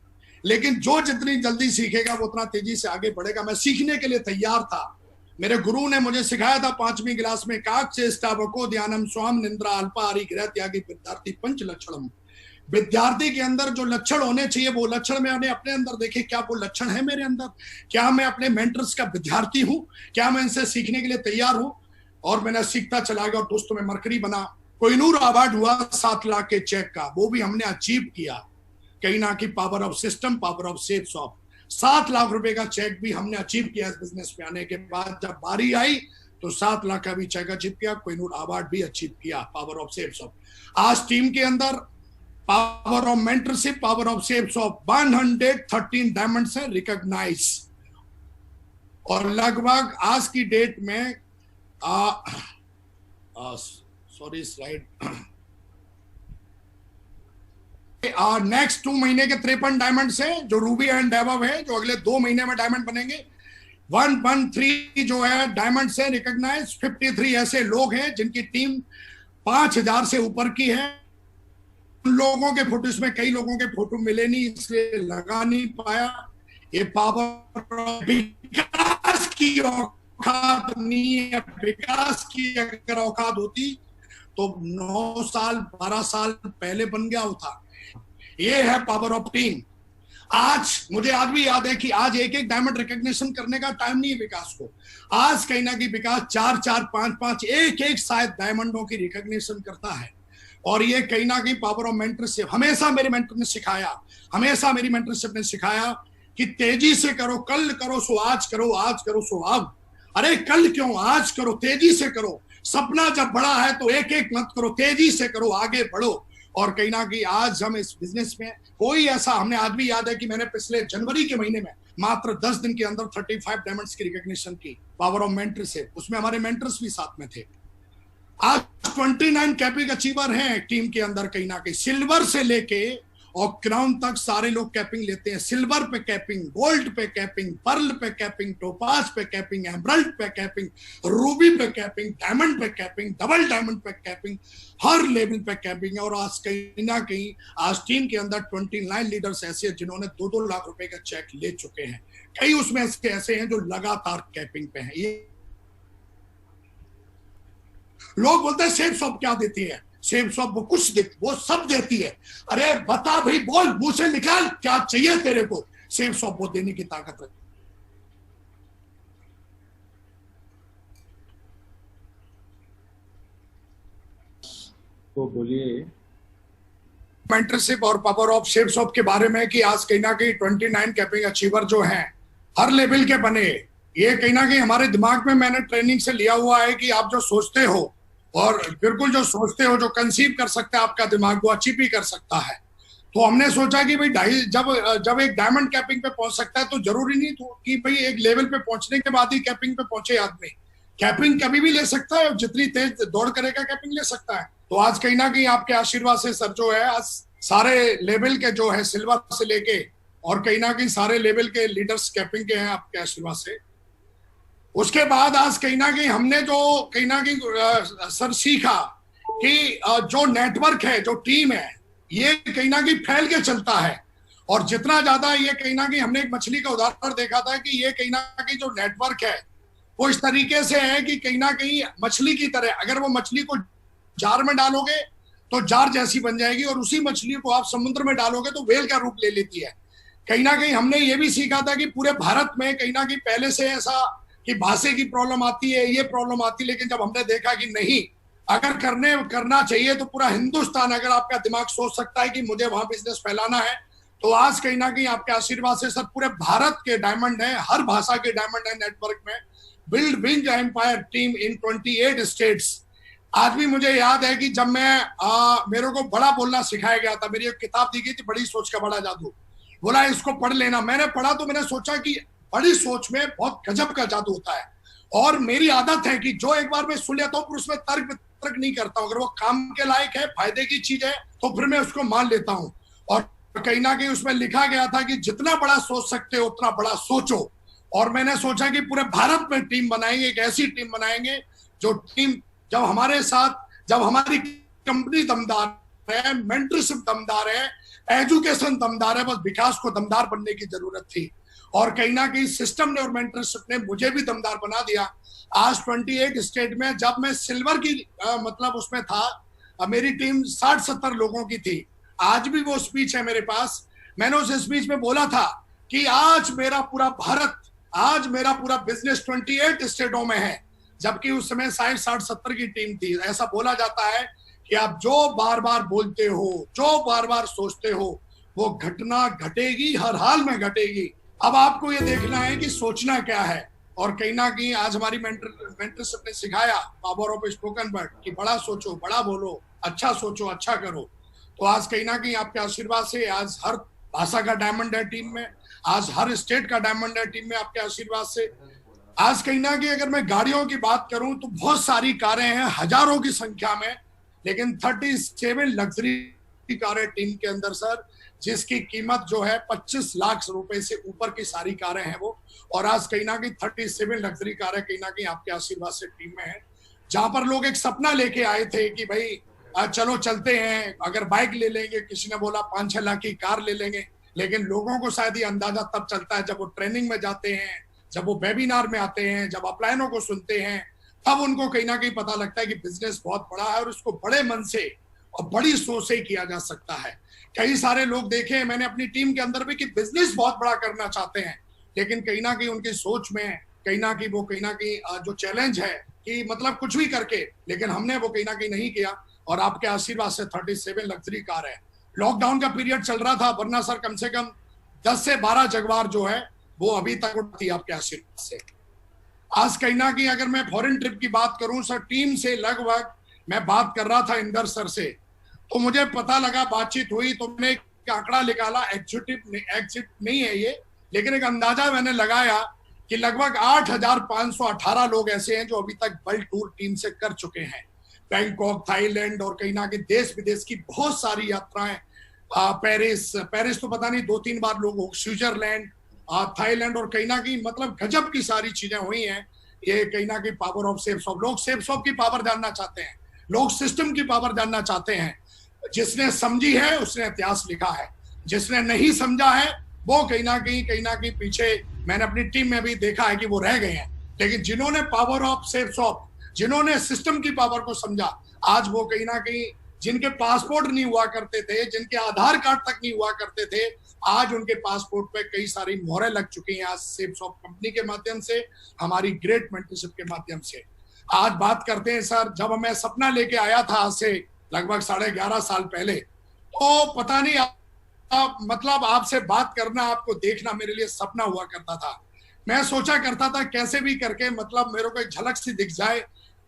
Speaker 1: लेकिन जो जितनी जल्दी सीखेगा वो उतना तेजी से आगे बढ़ेगा। मैं सीखने के लिए तैयार था। मेरे गुरु ने मुझे सिखाया था 5वीं क्लास में, काक चेष्टावको ध्यानम स्वाम निंद्रा अल्पाहारी गृह त्यागी विद्यार्थी पंच लक्षणम। विद्यार्थी के अंदर जो लक्षण होने चाहिए वो लक्षण मैंने अपने अंदर देखे। क्या वो लक्षण है मेरे अंदर? क्या मैं अपने मेंटर्स का विद्यार्थी हूं? क्या मैं इनसे सीखने के लिए तैयार हूं? और मैंने सीखता चला गया और दोस्तों में मरकरी बना। कोहिनूर अवार्ड हुआ 7 लाख के चेक का, वो भी हमने अचीव किया। कहीं ना कहीं power of system, power of sales of 7 lakh रुपए का चेक भी हमने अचीव किया इस बिजनेस में आने के बाद। जब बारी आई तो 7 लाख का भी चेक अचीव किया, कोहिनूर अवार्ड भी अचीव किया, पावर ऑफ सेल्स ऑफ। आज टीम के अंदर power of mentorship, power of sales of 113 diamond से रिकॉग्नाइज। और लगभग आज की डेट में सॉरी स्लाइड, नेक्स्ट 2 महीने के 53 डायमंड से जो रूबी एंड एबव है, जो अगले 2 महीने में डायमंड बनेंगे। 113 जो है डायमंड से रिकॉग्नाइज। 53 ऐसे लोग हैं जिनकी टीम 5000 से ऊपर की है। उन लोगों के फोटो, इसमें कई लोगों के फोटो मिले नहीं इसलिए लगा नहीं पाया। ये पावर विकास की औकात नहीं है। विकास की अगर औकात होती तो 9 साल 12 साल पहले बन गया होता। ये है पावर ऑफ टीम। आज मुझे आज भी याद है कि आज एक एक डायमंड रिकॉग्निशन करने का टाइम नहीं है विकास को। आज कहीं ना कहीं विकास 4-4, 5-5, एक शायद डायमंडों की रिकॉग्निशन करता है। और ये कहीं ना कहीं पावर ऑफ मेंटरशिप। हमेशा मेरे मेंटर ने सिखाया, हमेशा मेरी मेंटरशिप ने सिखाया कि तेजी से करो, कल करो सो आज करो, आज करो सो अब। अरे कल क्यों, आज करो, तेजी से करो। सपना जब बड़ा है तो एक एक मत करो, तेजी से करो, आगे बढ़ो। और कहीं ना कहीं आज हम इस बिजनेस में कोई ऐसा, हमने आज भी याद है कि मैंने पिछले जनवरी के महीने में मात्र 10 दिन के अंदर 35 डायमंड्स की रिकॉग्निशन की, पावर ऑफ मेंटरशिप। उसमें हमारे मेंटर्स भी साथ में थे। आज 29 कैपिंग अचीवर हैं टीम के अंदर। कहीं ना कहीं सिल्वर से लेके और क्राउन तक सारे लोग कैपिंग लेते हैं। सिल्वर पे कैपिंग, गोल्ड पे कैपिंग, पर्ल पे कैपिंग, टोपाज पे कैपिंग, एमरल्ड पे कैपिंग, रूबी पे कैपिंग, डायमंड पे कैपिंग, डबल डायमंड पे कैपिंग, हर लेवल पे कैपिंग है। और आज कहीं ना कहीं आज टीम के अंदर 29 लीडर्स ऐसे हैं जिन्होंने 2-2 लाख रुपए का चेक ले चुके हैं। कई उसमें ऐसे हैं जो लगातार कैपिंग पे हैं। ये लोग बोलते हैं सेफ शॉप क्या देती है, सेफ शॉप वो कुछ देती, वो सब देती है। अरे बता भाई, बोल, मुंह से निकाल, क्या चाहिए तेरे को। सेफ शॉप वो देने की ताकत रखती है।
Speaker 2: तो बोलिए
Speaker 1: मेंटरशिप और पावर ऑफ सेफ शॉप के बारे में कि आज कहीं ना कहीं 29 कैपिंग अचीवर जो हैं हर लेवल के बने, ये कहीं ना कहीं हमारे दिमाग में मैंने ट्रेनिंग से लिया हुआ है कि आप जो सोचते हो और बिल्कुल जो सोचते हो, जो कंसीव कर सकते हैं आपका दिमाग, वो अचीव भी कर सकता है। तो हमने सोचा कि भाई जब एक डायमंड कैपिंग पे पहुंच सकता है तो जरूरी नहीं तो कि भाई एक लेवल पे पहुंचने के बाद ही कैपिंग पे पहुंचे आदमी। कैपिंग कभी भी ले सकता है और जितनी तेज दौड़ करेगा कैपिंग ले सकता है। तो आज कहीं ना कहीं आपके आशीर्वाद से सर जो है आज सारे लेवल के जो है सिल्वर से लेके और कहीं ना कहीं सारे लेवल के लीडर्स कैपिंग के हैं आपके आशीर्वाद से। उसके बाद आज कहीं ना कहीं हमने जो कहीं ना कहीं सर सीखा कि जो नेटवर्क है, जो टीम है, ये कहीं ना कहीं फैल के चलता है। और जितना ज्यादा ये कहीं ना कहीं हमने एक मछली का उदाहरण देखा था कि ये कहीं ना कहीं जो नेटवर्क है वो इस तरीके से है कि कहीं ना कहीं मछली की तरह, अगर वो मछली को जार में डालोगे तो जार जैसी बन जाएगी और उसी मछली को आप समुद्र में डालोगे तो वेल का रूप ले लेती है। कहीं ना कहीं हमने ये भी सीखा था कि पूरे भारत में कहीं ना कहीं पहले से ऐसा कि भाषा की प्रॉब्लम आती है, ये प्रॉब्लम आती है, लेकिन जब हमने देखा कि नहीं, अगर करना चाहिए तो पूरा हिंदुस्तान, अगर आपका दिमाग सोच सकता है कि मुझे वहां बिजनेस फैलाना है, तो आज कहीं ना कहीं आपके आशीर्वाद से सर पूरे भारत के डायमंड है, हर भाषा के डायमंड है नेटवर्क में। बिल्ड विंग एम्पायर टीम इन 28 स्टेट्स। आज भी मुझे याद है कि जब मेरे को बड़ा बोलना सिखाया गया था, मेरी एक किताब दी गई थी, बड़ी सोच का बड़ा जादू, बोला इसको पढ़ लेना। मैंने पढ़ा तो मैंने सोचा कि बड़ी सोच में बहुत गजब का जादू होता है। और मेरी आदत है कि जो एक बार मैं सुन लेता हूँ फिर उसमें तर्क नहीं करता हूँ। अगर वो काम के लायक है, फायदे की चीज है, तो फिर मैं उसको मान लेता हूँ। और कहीं ना कहीं उसमें लिखा गया था कि जितना बड़ा सोच सकते हो उतना बड़ा सोचो। और मैंने सोचा कि पूरे भारत में टीम बनाएंगे, एक ऐसी टीम बनाएंगे जो टीम जब हमारे साथ, जब हमारी कंपनी दमदार है, मेंटरशिप दमदार है, एजुकेशन दमदार है, बस विकास को दमदार बनने की जरूरत थी। और कहीं ना कहीं सिस्टम ने और मेंटरशिप ने मुझे भी दमदार बना दिया। आज 28 स्टेट में जब मैं सिल्वर की मतलब उसमें था, मेरी टीम 60-70 लोगों की थी। आज भी वो स्पीच है मेरे पास। मैंने उस स्पीच में बोला था कि आज मेरा पूरा भारत, आज मेरा पूरा बिजनेस 28 स्टेटों में है, जबकि उस समय 60-70 की टीम थी। ऐसा बोला जाता है कि आप जो बार बार बोलते हो, जो बार बार सोचते हो, वो घटना घटेगी, हर हाल में घटेगी। अब आपको ये देखना है कि सोचना क्या है। और कहीं ना कहीं आज हमारी मेंटरशिप ने सिखाया, पावर ऑफ स्पोकन वर्ड, कि बड़ा सोचो, बड़ा बोलो, अच्छा सोचो, अच्छा करो। तो आज कहीं ना कहीं आपके आशीर्वाद से आज हर भाषा का डायमंड है टीम में, आज हर स्टेट का डायमंड है टीम में आपके आशीर्वाद से। आज कहीं ना कहीं अगर मैं गाड़ियों की बात करूं तो बहुत सारी कारें हैं, हजारों की संख्या में, लेकिन 37 लग्जरी कारें टीम के अंदर सर, जिसकी कीमत जो है 25 लाख रुपए से ऊपर की सारी कारें हैं वो। और आज कहीं ना कहीं 37 लग्जरी कारें कहीं ना कहीं आपके आशीर्वाद से टीम में है। जहां पर लोग एक सपना लेके आए थे कि भाई चलो चलते हैं, अगर बाइक ले लेंगे, किसी ने बोला 5-6 लाख की कार ले लेंगे, लेकिन लोगों को शायद ये अंदाजा तब चलता है जब वो ट्रेनिंग में जाते हैं, जब वो वेबिनार में आते हैं, जब अपलाइनों को सुनते हैं, तब उनको कहीं ना कहीं पता लगता है कि बिजनेस बहुत बड़ा है और उसको बड़े मन से और बड़ी सोच से किया जा सकता है। कई सारे लोग देखे हैं मैंने अपनी टीम के अंदर भी कि बिजनेस बहुत बड़ा करना चाहते हैं, लेकिन कहीं ना कहीं उनकी सोच में कहीं ना कहीं जो चैलेंज है कि मतलब कुछ भी करके, लेकिन हमने वो कहीं ना कहीं नहीं किया। और आपके आशीर्वाद से 37 लग्जरी कार है। लॉकडाउन का पीरियड चल रहा था, वरना सर कम से कम 10 से 12 जगवार जो है वो अभी तक उठती आपके आशीर्वाद से। आज कहीं ना कहीं अगर मैं फॉरेन ट्रिप की बात करूं सर, टीम से लगभग मैं बात कर रहा था इंदर सर से, तो मुझे पता लगा, बातचीत हुई तो मैंने एक आंकड़ा निकाला, एग्जिट नहीं है ये, लेकिन एक अंदाजा मैंने लगाया कि लगभग 8,518 लोग ऐसे हैं जो अभी तक वर्ल्ड टूर टीम से कर चुके हैं। बैंकॉक, थाईलैंड और कहीं ना कहीं देश विदेश की बहुत सारी यात्राएं, पेरिस तो पता नहीं 2-3 बार लोग हो, स्विट्जरलैंड, थाईलैंड, और कहीं ना कहीं मतलब गजब की सारी चीजें हुई हैं। ये कहीं ना कहीं पावर ऑफ सेफ शॉप, लोग सेफ शॉप की पावर जानना चाहते हैं, लोग सिस्टम की पावर जानना चाहते हैं। जिसने समझी है उसने इतिहास लिखा है, जिसने नहीं समझा है वो कहीं ना कहीं पीछे, मैंने अपनी टीम में भी देखा है कि वो रह गए हैं। लेकिन जिन्होंने पावर ऑफ सेफ शॉप, जिन्होंने सिस्टम की पावर को समझा, आज वो कहीं ना कहीं जिनके पासपोर्ट नहीं हुआ करते थे, जिनके आधार कार्ड तक नहीं हुआ करते थे, आज उनके पासपोर्ट पे कई सारी मोहरें लग चुकी हैं, आज सेप्सॉफ्ट कंपनी के माध्यम से, हमारी ग्रेट मेंटरशिप के माध्यम से। आज बात करते हैं सर, जब मैं सपना लेके आया था आज से लगभग 11.5 साल पहले, तो पता नहीं मतलब आपसे बात करना, आपको देखना मेरे लिए सपना हुआ करता था। मैं सोचा करता था कैसे भी करके मतलब मेरे को एक झलक सी दिख जाए,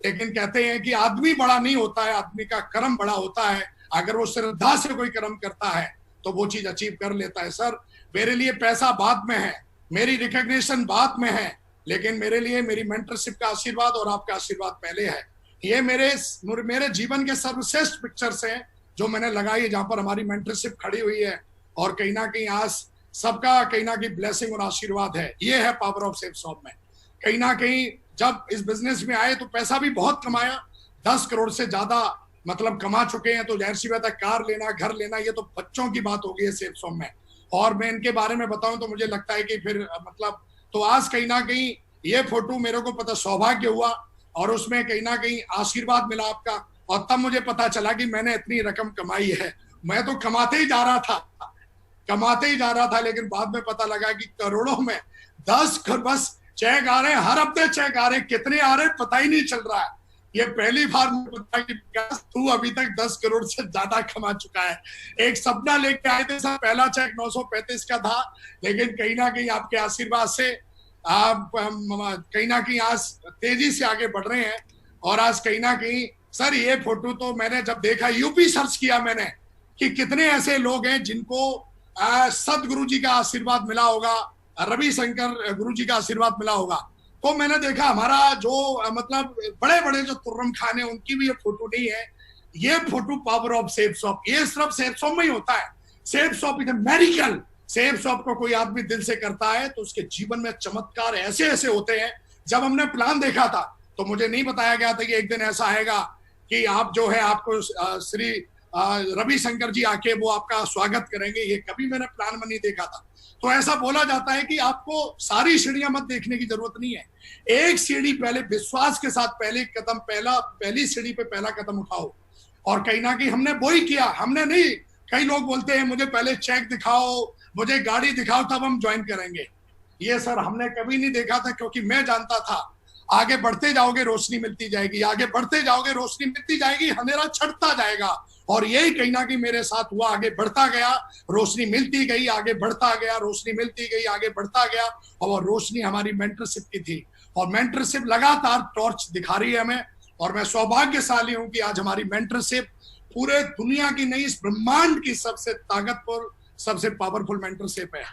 Speaker 1: लेकिन कहते हैं कि आदमी बड़ा नहीं होता है, आदमी का कर्म बड़ा होता है। अगर वो श्रद्धा से कोई कर्म करता है तो वो चीज अचीव कर लेता है। सर मेरे लिए पैसा बाद में है, मेरी रिकॉग्निशन बाद में है, लेकिन मेरे लिए मेरी मेंटरशिप का आशीर्वाद और आपका आशीर्वाद पहले है। ये मेरे जीवन के सर्वश्रेष्ठ पिक्चर्स हैं जो मैंने लगाई है, जहां पर हमारी मेंटरशिप खड़ी हुई है, और कहीं ना कहीं आज सबका कहीं ना कहीं ब्लेसिंग और आशीर्वाद है। ये है पावर ऑफ सेप्सॉफ्ट में। कहीं ना कहीं जब इस बिजनेस में आए तो पैसा भी बहुत कमाया, 10 करोड़ से ज्यादा मतलब कमा चुके हैं। तो जाहिर सी बात है, कार लेना, घर लेना, ये तो बच्चों की बात हो गई है सेप्सॉफ्ट में। और मैं इनके बारे में बताऊं तो मुझे लगता है कि फिर मतलब, तो आज कहीं ना कहीं ये फोटो मेरे को पता सौभाग्य हुआ और उसमें कहीं ना कहीं आशीर्वाद मिला आपका, और तब मुझे पता चला कि मैंने इतनी रकम कमाई है। मैं तो कमाते ही जा रहा था, लेकिन बाद में पता लगा कि करोड़ों में 10 बस चेक आ रहे हैं, हर हफ्ते चेक आ रहे हैं, कितने आ रहे हैं पता ही नहीं चल रहा है। ये पहली बार मुझे पता कि तू अभी तक 10 करोड़ से ज्यादा कमा चुका है। एक सपना लेके आए थे सर, पहला चेक 935 का था, लेकिन कहीं ना कहीं आपके आशीर्वाद से आप कहीं ना कहीं आज तेजी से आगे बढ़ रहे हैं। और आज कहीं ना कहीं सर ये फोटो तो मैंने जब देखा, यूपी सर्च किया मैंने कि कितने ऐसे लोग हैं जिनको सदगुरु जी का आशीर्वाद मिला होगा, रविशंकर गुरु जी का आशीर्वाद मिला होगा। तो मैंने देखा हमारा जो मतलब बड़े बड़े जो तुर्रम खान है, उनकी भी ये फोटो नहीं है। ये फोटो पावर ऑफ सेप्सॉफ्ट, ये सिर्फ सेप्सॉफ्ट में ही होता है। सेप्सॉफ्ट इज मेडिकल। सेप्सॉफ्ट को कोई आदमी दिल से करता है तो उसके जीवन में चमत्कार ऐसे ऐसे होते हैं। जब हमने प्लान देखा था तो मुझे नहीं बताया गया था कि एक दिन ऐसा आएगा कि आप जो है आपको श्री रविशंकर जी आके वो आपका स्वागत करेंगे। ये कभी मैंने प्लान में नहीं देखा था। तो ऐसा बोला जाता है कि आपको सारी सीढ़ियां मत देखने की जरूरत नहीं है, एक सीढ़ी पहले विश्वास के साथ पहली सीढ़ी पे पहला कदम उठाओ। और कहीं ना कहीं हमने वो ही किया। हमने नहीं, कई लोग बोलते हैं मुझे पहले चेक दिखाओ, मुझे गाड़ी दिखाओ, तब हम ज्वाइन करेंगे। ये सर हमने कभी नहीं देखा था, क्योंकि मैं जानता था आगे बढ़ते जाओगे रोशनी मिलती जाएगी, आगे बढ़ते जाओगे रोशनी मिलती जाएगी, अंधेरा छटता जाएगा। और यही कहीं ना कहीं मेरे साथ हुआ, आगे बढ़ता गया, रोशनी मिलती गई, आगे बढ़ता गया, रोशनी मिलती गई, आगे बढ़ता गया। और वो रोशनी हमारी मेंटरशिप की थी, और मेंटरशिप लगातार टॉर्च दिखा रही है हमें। और मैं सौभाग्यशाली हूं कि आज हमारी मेंटरशिप पूरे दुनिया की नहीं, इस ब्रह्मांड की सबसे ताकतवर, सबसे पावरफुल मेंटरशिप है।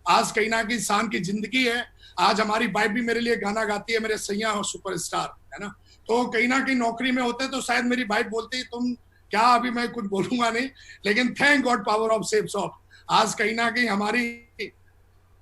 Speaker 1: आज कहीं ना कहीं इंसान की जिंदगी है। आज हमारी वाइफ भी मेरे लिए गाना गाती है, मेरे सैया हो सुपरस्टार, है ना। तो कहीं ना कहीं नौकरी में होते तो शायद मेरी वाइफ बोलती तुम क्या, अभी मैं कुछ बोलूंगा नहीं, लेकिन थैंक गॉड पावर ऑफ सेप्सॉफ्ट। आज कहीं ना कहीं हमारी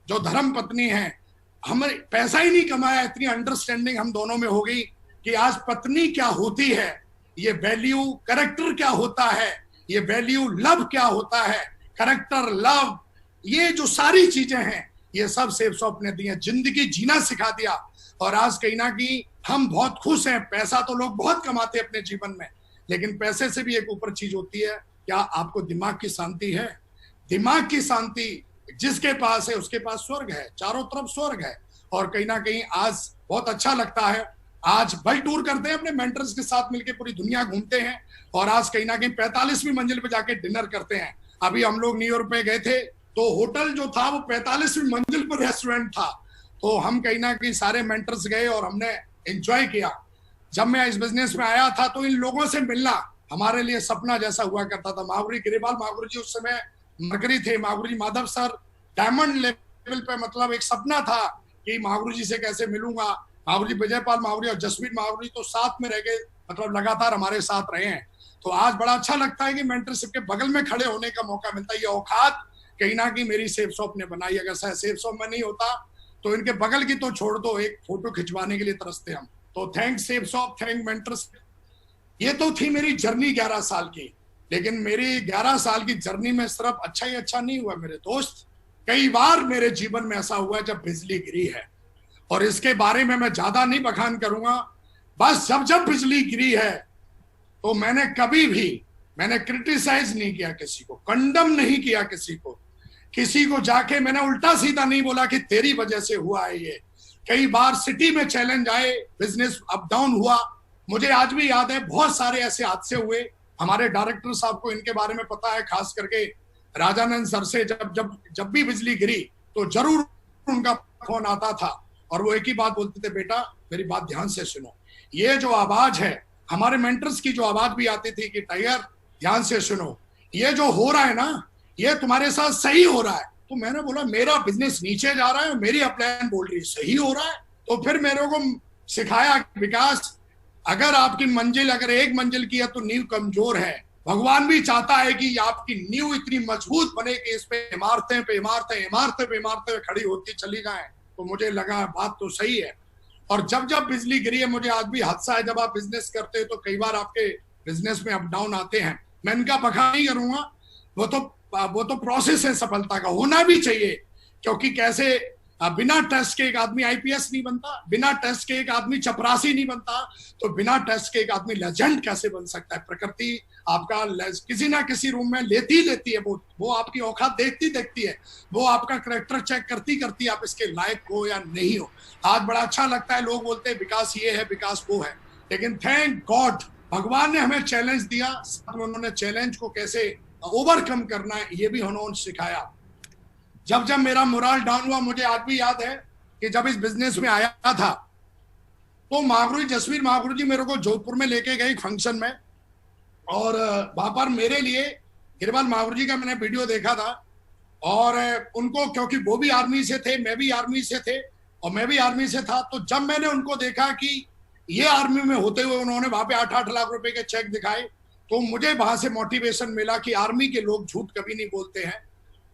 Speaker 1: जो धर्म पत्नी है, हमने पैसा ही नहीं कमाया, इतनी अंडरस्टैंडिंग हम दोनों में हो गई कि आज पत्नी क्या होती है, ये वैल्यू, करेक्टर क्या होता है, ये वैल्यू, लव क्या होता है, करेक्टर, लव, ये जो सारी चीजें हैं ये सब सेप्सॉफ्ट ने दी है। जिंदगी जीना सिखा दिया। और आज कहीं ना कहीं हम बहुत खुश हैं। पैसा तो लोग बहुत कमाते हैं अपने जीवन में, लेकिन पैसे से भी एक ऊपर चीज होती है, क्या आपको दिमाग की शांति है? दिमाग की शांति जिसके पास है उसके पास स्वर्ग है, चारों तरफ स्वर्ग है। और कहीं ना कहीं आज बहुत अच्छा लगता है। आज वर्ल्ड टूर करते हैं, अपने मेंटर्स के साथ मिलकर पूरी दुनिया घूमते हैं, और आज कहीं ना कहीं 45वीं मंजिल पे जाके डिनर करते हैं। अभी हम लोग न्यूयॉर्क पे गए थे, तो होटल जो था वो 45वीं मंजिल पर रेस्टोरेंट था। तो हम कहीं ना कहीं सारे मेंटर्स गए और हमने एंजॉय किया। जब मैं इस बिजनेस में आया था तो इन लोगों से मिलना हमारे लिए सपना जैसा हुआ करता था। मागुरी गिरिपाल मागुरी जी उस समय मरकरी थे, मागुरी जी माधव सर डायमंड लेवल पे, मतलब एक सपना था कि मागुरी जी से कैसे मिलूंगा। मागुरी विजयपाल मागुरी और जसवीर मागुरी तो साथ में रह गए, मतलब लगातार हमारे साथ रहे हैं। तो आज बड़ा अच्छा लगता है कि मेंटरशिप के बगल में खड़े होने का मौका मिलता है। ये औकात कहीं ना कहीं मेरी सेप्सॉफ्ट ने बनाई। अगर सेप्सॉफ्ट में नहीं होता तो इनके बगल की तो छोड़ दो, एक फोटो खिंचवाने के लिए तरसते हम। तो थैंक सेप्सॉफ्ट, थैंक मेंटरशिप। ये तो थी मेरी जर्नी 11 साल की, लेकिन मेरी 11 साल की जर्नी में सिर्फ अच्छा ही अच्छा नहीं हुआ मेरे दोस्त। कई बार मेरे जीवन में ऐसा हुआ है जब बिजली गिरी है, और इसके बारे में मैं ज्यादा नहीं बखान करूंगा। बस जब जब बिजली गिरी है तो मैंने कभी भी मैंने क्रिटिसाइज नहीं किया किसी को, कंडम नहीं किया किसी को जाके मैंने उल्टा सीधा नहीं बोला कि तेरी वजह से हुआ है ये। कई बार सिटी में चैलेंज आए, बिजनेस अप डाउन हुआ। मुझे आज भी याद है बहुत सारे ऐसे हादसे हुए। हमारे डायरेक्टर साहब को इनके बारे में पता है, खास करके राजानंद सर से जब भी बिजली गिरी तो जरूर उनका फोन आता था और वो एक ही बात बोलते थे, बेटा मेरी बात ध्यान से सुनो। ये जो आवाज है, हमारे मेंटर्स की जो आवाज भी आती थी कि टाइगर ध्यान से सुनो, ये जो हो रहा है ना ये तुम्हारे साथ सही हो रहा है। तो मैंने बोला मेरा बिजनेस नीचे जा रहा है, मेरी अपलाइन बोल रही है सही हो रहा है। तो फिर मेरे को सिखाया विकास, अगर आपकी मंजिल अगर एक मंजिल की है तो नींव कमजोर है। भगवान भी चाहता है कि आपकी नींव इतनी मजबूत बने कि इस पे इमारतें पे इमारतें इमारतें पे इमारतें खड़ी होती चली जाएं। तो मुझे लगा बात तो सही है। और जब जब बिजली गिरी है, मुझे आज भी हादसा है, जब आप बिजनेस करते हो तो कई बार आपके बिजनेस में अप डाउन आते हैं। मैं इनका बखान नहीं करूंगा, वो तो प्रोसेस है सफलता का, होना भी चाहिए। क्योंकि कैसे बिना टेस्ट के एक आदमी आईपीएस नहीं बनता, बिना टेस्ट के एक आदमी चपरासी नहीं बनता, तो बिना टेस्ट के एक आदमी लेजेंड कैसे बन सकता है। प्रकृति आपका किसी ना किसी रूम में लेती है, वो आपकी औकात देखती है, वो आपका करेक्टर चेक करती आप इसके लायक हो या नहीं हो। आज बड़ा अच्छा लगता है, लोग बोलते हैं विकास ये है विकास वो है, लेकिन थैंक गॉड भगवान ने हमें चैलेंज दिया, उन्होंने चैलेंज को कैसे ओवरकम करना है ये भी उन्होंने सिखाया। जब मेरा मोरल डाउन हुआ, मुझे आज भी याद है कि जब इस बिजनेस में आया था तो महागुरु जसवीर महागुरु जी मेरे को जोधपुर में लेके गए फंक्शन में, और वहां पर मेरे लिए गिरवाल महागुरु जी का मैंने वीडियो देखा था। और उनको, क्योंकि वो भी आर्मी से थे, मैं भी आर्मी से थे और मैं भी आर्मी से था, तो जब मैंने उनको देखा कि ये आर्मी में होते हुए उन्होंने वहां पे 8-8 लाख रुपए के चेक दिखाए, तो मुझे वहां से मोटिवेशन मिला कि आर्मी के लोग झूठ कभी नहीं बोलते हैं।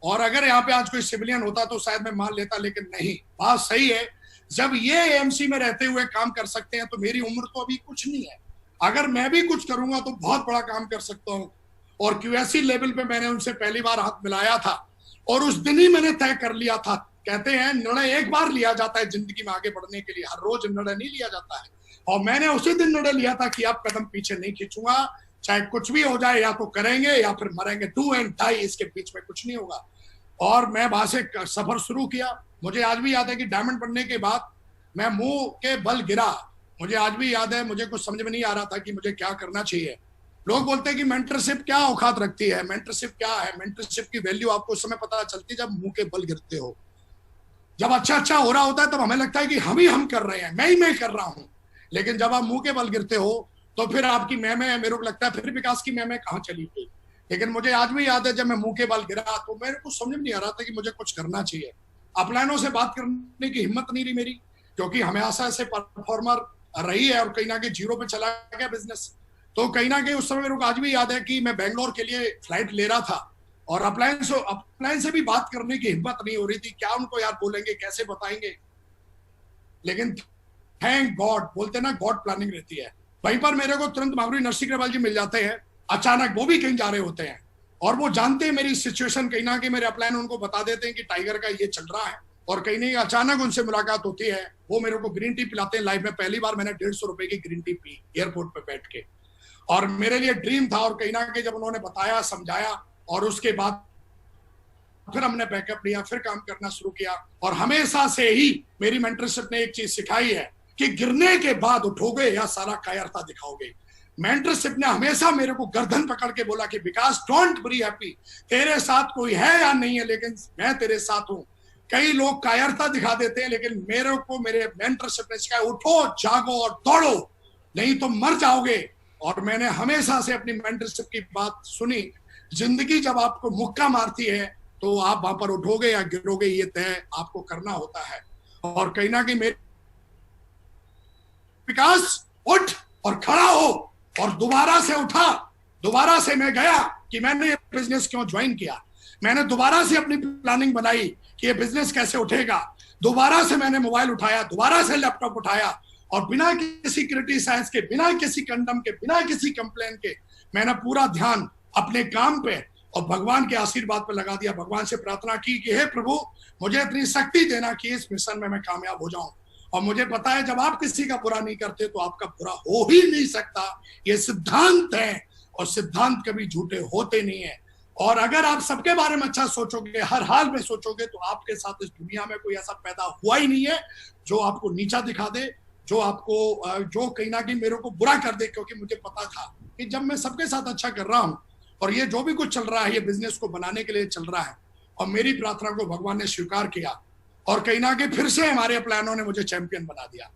Speaker 1: और अगर यहाँ पे आज कोई सिविलियन होता तो शायद मैं मान लेता, लेकिन नहीं, बात सही है। जब ये एएमसी में रहते हुए काम कर सकते हैं तो मेरी उम्र तो अभी कुछ नहीं है, अगर मैं भी कुछ करूंगा तो बहुत बड़ा काम कर सकता हूँ। और क्यूएससी लेवल पे मैंने उनसे पहली बार हाथ मिलाया था और उस दिन ही मैंने तय कर लिया था। कहते हैं निर्णय एक बार लिया जाता है जिंदगी में आगे बढ़ने के लिए, हर रोज निर्णय नहीं लिया जाता है। और मैंने उसी दिन निर्णय लिया था कि अब कदम पीछे नहीं खींचूंगा, चाहे कुछ भी हो जाए, या तो करेंगे या फिर मरेंगे, डू एंड डाई, इसके बीच में कुछ नहीं होगा। और मैं वहां से सफर शुरू किया। मुझे आज भी याद है कि डायमंड बनने के बाद मैं मुंह के बल गिरा। मुझे आज भी याद है, मुझे कुछ समझ में नहीं आ रहा था कि मुझे क्या करना चाहिए। लोग बोलते हैं कि मेंटरशिप क्या औकात रखती है, मेंटरशिप क्या है। मेंटरशिप की वैल्यू आपको उस समय पता चलती है जब मुंह के बल गिरते हो। जब अच्छा हो रहा होता है तब हमें लगता है कि हम कर रहे हैं, मैं कर रहा हूं। लेकिन जब आप मुंह के बल गिरते हो तो फिर आपकी मैं मेरे को लगता है फिर विकास की मैं कहाँ चली गई। लेकिन मुझे आज भी याद है जब मैं मुंह के बल गिरा तो मेरे को समझ में नहीं आ रहा था कि मुझे कुछ करना चाहिए। अपलाइनों से बात करने की हिम्मत नहीं रही मेरी, क्योंकि हमेशा से परफॉर्मर रही है और कहीं ना कहीं जीरो पे चला गया बिजनेस। तो कहीं ना कहीं उस समय मेरे को आज भी याद है कि मैं बेंगलोर के लिए फ्लाइट ले रहा था और अपलाइन से भी बात करने की हिम्मत नहीं हो रही थी। क्या उनको यार बोलेंगे, कैसे बताएंगे। लेकिन थैंक गॉड, बोलते ना गॉड प्लानिंग रहती है। वहीं पर मेरे को तुरंत महागुरु नरसिंह अग्रवाल जी मिल जाते हैं। अचानक वो भी कहीं जा रहे होते हैं और वो जानते हैं मेरी सिचुएशन, कहीं ना कहीं मेरे अपलाइन उनको बता देते हैं कि टाइगर का ये चल रहा है। और कहीं नहीं अचानक उनसे मुलाकात होती है, वो मेरे को ग्रीन टी पिलाते हैं। लाइफ में पहली बार मैंने 150 रुपए की ग्रीन टी पी एयरपोर्ट पे बैठ के, और मेरे लिए ड्रीम था। और कहीं ना कहीं जब उन्होंने बताया, समझाया, और उसके बाद फिर हमने बैकअप लिया, फिर काम करना शुरू किया। और हमेशा से ही मेरी मेंटरशिप ने एक चीज सिखाई है कि गिरने के बाद उठोगे या सारा कायरता दिखाओगे। मेंटरशिप ने हमेशा मेरे को गर्दन पकड़ के बोला कि विकास डोंट बी हैप्पी, तेरे साथ कोई है या नहीं है लेकिन मैं तेरे साथ हूं। कई लोग कायरता दिखा देते हैं, लेकिन मेरे को मेरे मेंटरशिप ने सिखाया उठो, जागो और दौड़ो, नहीं तो मर जाओगे। और मैंने हमेशा से अपनी मेंटरशिप की बात सुनी। जिंदगी जब आपको मुक्का मारती है तो आप वहां पर उठोगे या गिरोगे, ये तय आपको करना होता है। और कहीं ना कहीं मेरे विकास उठ और खड़ा हो, और दोबारा से उठा, दोबारा से मैं गया कि मैंने ये बिजनेस क्यों ज्वाइन किया। मैंने दोबारा से अपनी प्लानिंग बनाई कि ये बिजनेस कैसे उठेगा। दोबारा से मैंने मोबाइल उठाया, दोबारा से लैपटॉप उठाया, और बिना किसी क्रिटिसाइज के, बिना किसी कंडम के, बिना किसी कंप्लेन के मैंने पूरा ध्यान अपने काम पे और भगवान के आशीर्वाद पे लगा दिया। भगवान से प्रार्थना की कि हे प्रभु, मुझे इतनी शक्ति देना कि इस मिशन में मैं कामयाब हो जाऊं। और मुझे पता है जब आप किसी का बुरा नहीं करते तो आपका बुरा हो ही नहीं सकता, ये सिद्धांत है। और सिद्धांत कभी झूठे होते नहीं है। और अगर आप सबके बारे में अच्छा सोचोगे, हर हाल में सोचोगे, तो आपके साथ इस दुनिया में कोई ऐसा पैदा हुआ ही नहीं है जो आपको नीचा दिखा दे, जो आपको जो कहीं ना कहीं मेरे को बुरा कर दे। क्योंकि मुझे पता था कि जब मैं सबके साथ अच्छा कर रहा हूं, और ये जो भी कुछ चल रहा है ये बिजनेस को बनाने के लिए चल रहा है, और मेरी प्रार्थना को भगवान ने स्वीकार किया, और कहीं ना कहीं फिर से हमारे प्लानों ने मुझे चैंपियन बना दिया।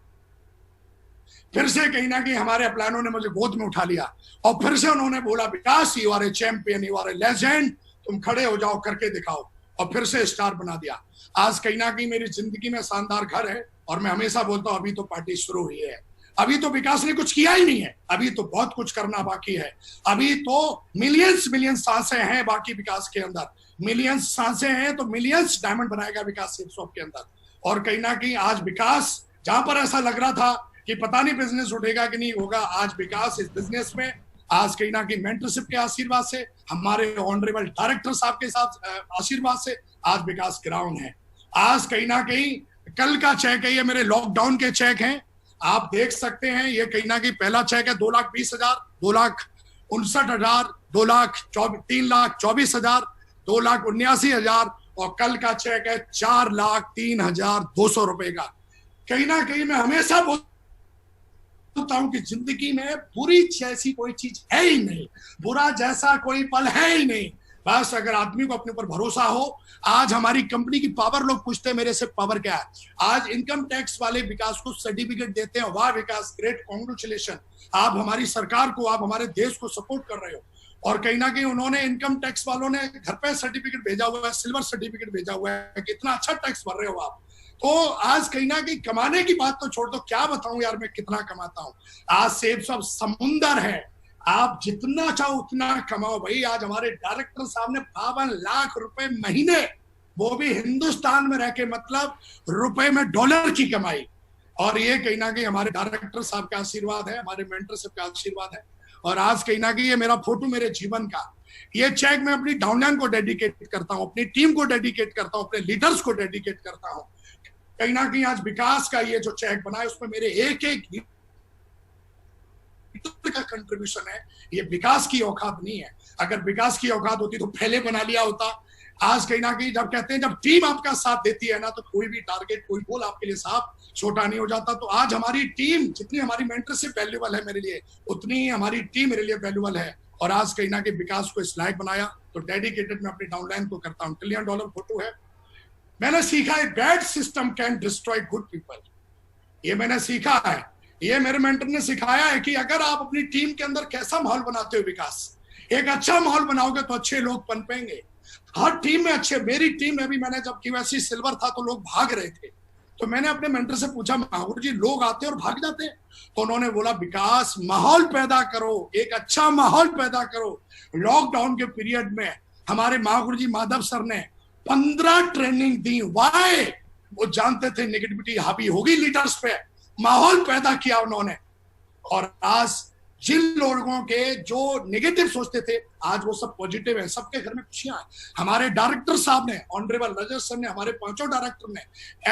Speaker 1: फिर से कहीं ना कहीं हमारे प्लानों ने मुझे गोद में उठा लिया, और फिर से उन्होंने बोला, Vikas you are a champion, you are a legend, तुम खड़े हो जाओ, करके दिखाओ, और फिर से स्टार बना दिया। आज कहीं ना कहीं मेरी जिंदगी में शानदार घर है, और मैं हमेशा बोलता हूं अभी तो पार्टी शुरू हुई है, अभी तो विकास ने कुछ किया ही नहीं है, अभी तो बहुत कुछ करना बाकी है। अभी तो मिलियंस सांसें हैं बाकी विकास के अंदर, मिलियंस सांसें हैं, तो मिलियंस डायमंड बनाएगा विकास सेल्सशॉप के अंदर। और कहीं ना कहीं आज विकास, जहां पर ऐसा लग रहा था कि पता नहीं बिजनेस उठेगा कि नहीं होगा, आज विकास इस बिजनेस में, आज कहीं ना कहीं मेंटरशिप के आशीर्वाद से, हमारे ऑनरेबल डायरेक्टर साहब के साथ आशीर्वाद से आज विकास ग्राउंड है। आज कहीं ना कहीं कल का चेक है, ये मेरे लॉकडाउन के चेक हैं, आप देख सकते हैं। ये कहीं ना कहीं पहला चेक है 2,20,000, 2,59,000, 3,24,000, 2,79,000, और कल का चेक है 4,03,200 रुपए का। कहीं ना कहीं मैं हमेशा बोलता हूं कि जिंदगी में बुरी जैसी कोई चीज है ही नहीं, बुरा जैसा कोई पल है ही नहीं। बस अगर आदमी को अपने ऊपर भरोसा हो। आज हमारी कंपनी की पावर, लोग पूछते हैं मेरे से पावर क्या है, आज इनकम टैक्स वाले विकास को सर्टिफिकेट देते हैं, वाह विकास, ग्रेट, कांग्रेचुलेशन, आप हमारी सरकार को, आप हमारे देश को सपोर्ट कर रहे हो। और कहीं ना कहीं उन्होंने, इनकम टैक्स वालों ने घर पे सर्टिफिकेट भेजा हुआ है, सिल्वर सर्टिफिकेट भेजा हुआ है, कितना अच्छा टैक्स भर रहे हो आप। तो आज कहीं ना कहीं कमाने की बात तो छोड़ दो, क्या बताऊं यार मैं कितना कमाता हूं। आज सेब सब समुंदर है, आप जितना चाहो उतना कमाओ भाई। आज हमारे डायरेक्टर साहब ने 52 लाख रुपए महीने, वो भी हिंदुस्तान में रह के, मतलब रुपए में डॉलर की कमाई। और ये कहीं ना कहीं हमारे डायरेक्टर साहब का आशीर्वाद है, हमारे मेंटरशिप का आशीर्वाद है। और आज कहीं ना कहीं ये मेरा फोटो मेरे जीवन का, ये चेक मैं अपनी डाउनलाइन को डेडिकेट करता हूँ, अपनी टीम को डेडिकेट करता हूँ, अपने लीडर्स को डेडिकेट करता हूँ। कहीं ना कहीं आज विकास का ये जो चेक बना है, उसमें मेरे एक एक का कंट्रीब्यूशन है। ये विकास की औकात नहीं है, अगर विकास की औकात होती तो पहले बना लिया होता। आज कहीं ना कहीं जब कहते हैं, जब टीम आपका साथ देती है ना, तो कोई भी टारगेट, कोई गोल आपके लिए साफ छोटा नहीं हो जाता। तो आज हमारी टीम, जितनी हमारी मेंटरशिप वैल्यूबल है मेरे लिए, उतनी ही हमारी टीम मेरे लिए वैल्यूबल है। और आज कहीं ना कहीं विकास को इस लायक बनाया, तो डेडिकेटेड मैं अपनी डाउनलाइन को करता हूँ। $1 ट्रिलियन फोटो है। मैंने सीखा है, bad system can destroy good people, ये मैंने सीखा है। ये मेरे मेंटर ने सिखाया है कि अगर आप अपनी टीम के अंदर कैसा माहौल बनाते हो विकास, एक अच्छा माहौल बनाओगे तो अच्छे लोग पनपेंगे। हर टीम में अच्छे, मेरी टीम में भी, मैंने जब QSC सिल्वर था तो लोग भाग रहे थे, तो मैंने अपने मेंटर से पूछा, महागुरु जी लोग आते और भाग जाते हैं? तो उन्होंने बोला, विकास माहौल पैदा करो, एक अच्छा माहौल पैदा करो। लॉकडाउन के पीरियड में हमारे महागुरु जी माधव सर ने 15 ट्रेनिंग दी। वाई? वो जानते थे नेगेटिविटी हावी होगी लीडर्स पे, माहौल पैदा किया उन्होंने। और आज जिन लोगों के जो नेगेटिव सोचते थे, आज वो सब पॉजिटिव है, सबके घर में खुशियां हैं। हमारे डायरेक्टर साहब ने, ऑनरेबल रजत सर ने, हमारे 5 डायरेक्टर ने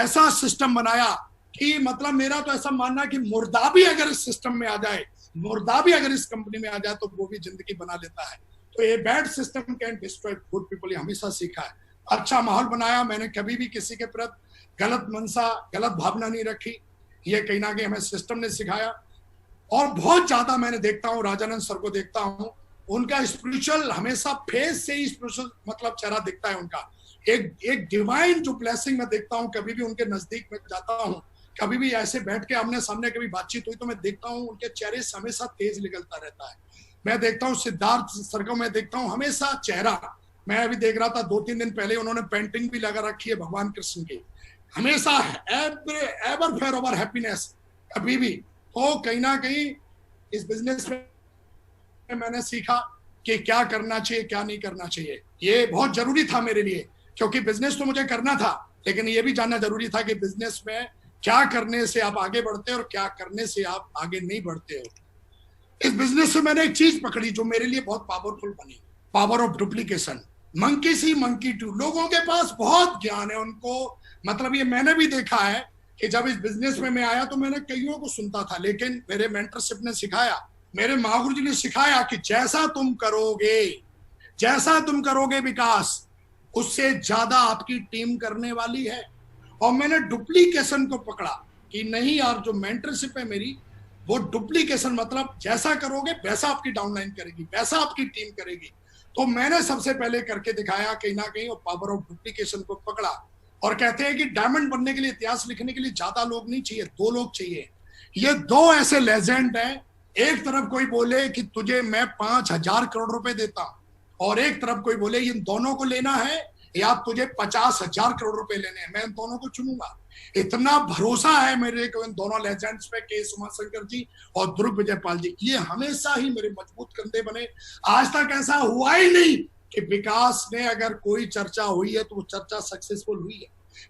Speaker 1: ऐसा सिस्टम बनाया कि मतलब मेरा तो ऐसा मानना कि मुर्दा भी अगर इस सिस्टम में आ जाए, मुर्दा भी अगर इस कंपनी में आ जाए, तो वो भी जिंदगी बना लेता है। तो ये bad system can destroy good people, हमेशा सीखा है। अच्छा माहौल बनाया, मैंने कभी भी किसी के प्रति गलत मनसा, गलत भावना नहीं रखी। ये कहीं ना कहीं हमें सिस्टम ने सिखाया। और बहुत ज्यादा मैंने देखता हूँ, राजानंद सर को देखता हूँ, उनका स्पिरिचुअल हमेशा फेस से ही स्पिरिचुअल मतलब चेहरा दिखता है उनका। एक डिवाइन जो ब्लेसिंग मैं देखता हूँ, कभी भी उनके नजदीक में जाता हूँ, कभी भी ऐसे बैठ के आमने सामने कभी बातचीत हुई, तो मैं देखता हूँ उनके चेहरे से हमेशा तेज निकलता रहता है। मैं देखता हूँ सिद्धार्थ सर को, मैं देखता हूँ हमेशा चेहरा, मैं अभी देख रहा था 2-3 दिन पहले उन्होंने पेंटिंग भी लगा रखी है भगवान कृष्ण की, हमेशा एवर फेयर ओवर हैप्पीनेस, कभी भी। तो कहीं ना कहीं इस बिजनेस में मैंने सीखा कि क्या करना चाहिए, क्या नहीं करना चाहिए। ये बहुत जरूरी था मेरे लिए, क्योंकि बिजनेस तो मुझे करना था, लेकिन ये भी जानना जरूरी था कि बिजनेस में क्या करने से आप आगे बढ़ते हो और क्या करने से आप आगे नहीं बढ़ते हो। इस बिजनेस से मैंने एक चीज पकड़ी जो मेरे लिए बहुत पावरफुल बनी, power of duplication. Monkey see monkey do, लोगों के पास बहुत ज्ञान है उनको, मतलब ये मैंने भी देखा है कि जब इस बिजनेस में मैं आया तो मैंने कईयों को सुनता था, लेकिन मेरे मेंटरशिप ने सिखाया मेरे महागुरु जी ने सिखाया कि जैसा तुम करोगे विकास, उससे ज्यादा आपकी टीम करने वाली है। और मैंने डुप्लीकेशन को पकड़ा कि नहीं यार, जो मेंटरशिप है मेरी, वो डुप्लीकेशन मतलब जैसा करोगे वैसा आपकी डाउनलाइन करेगी, वैसा आपकी टीम करेगी। तो मैंने सबसे पहले करके दिखाया कहीं ना कहीं, और पावर ऑफ डुप्लीकेशन को पकड़ा। और कहते हैं कि डायमंड बनने के लिए, इतिहास लिखने के लिए ज्यादा लोग नहीं चाहिए, 2 लोग चाहिए। ये 2 ऐसे लेजेंड हैं। एक तरफ कोई बोले कि तुझे मैं 5,000 करोड़ रुपए देता हूं, और एक तरफ कोई बोले इन दोनों को लेना है या तुझे 50,000 करोड़ रुपए लेने हैं, मैं इन दोनों को चुनूंगा। इतना भरोसा है मेरे को इन दोनों लेजेंड्स पे, के उमाशंकर जी और ध्रुव विजयपाल जी। ये हमेशा ही मेरे मजबूत कंधे बने। आज तक ऐसा हुआ ही नहीं कि विकास ने अगर कोई चर्चा हुई है तो वो चर्चा सक्सेसफुल हुई है,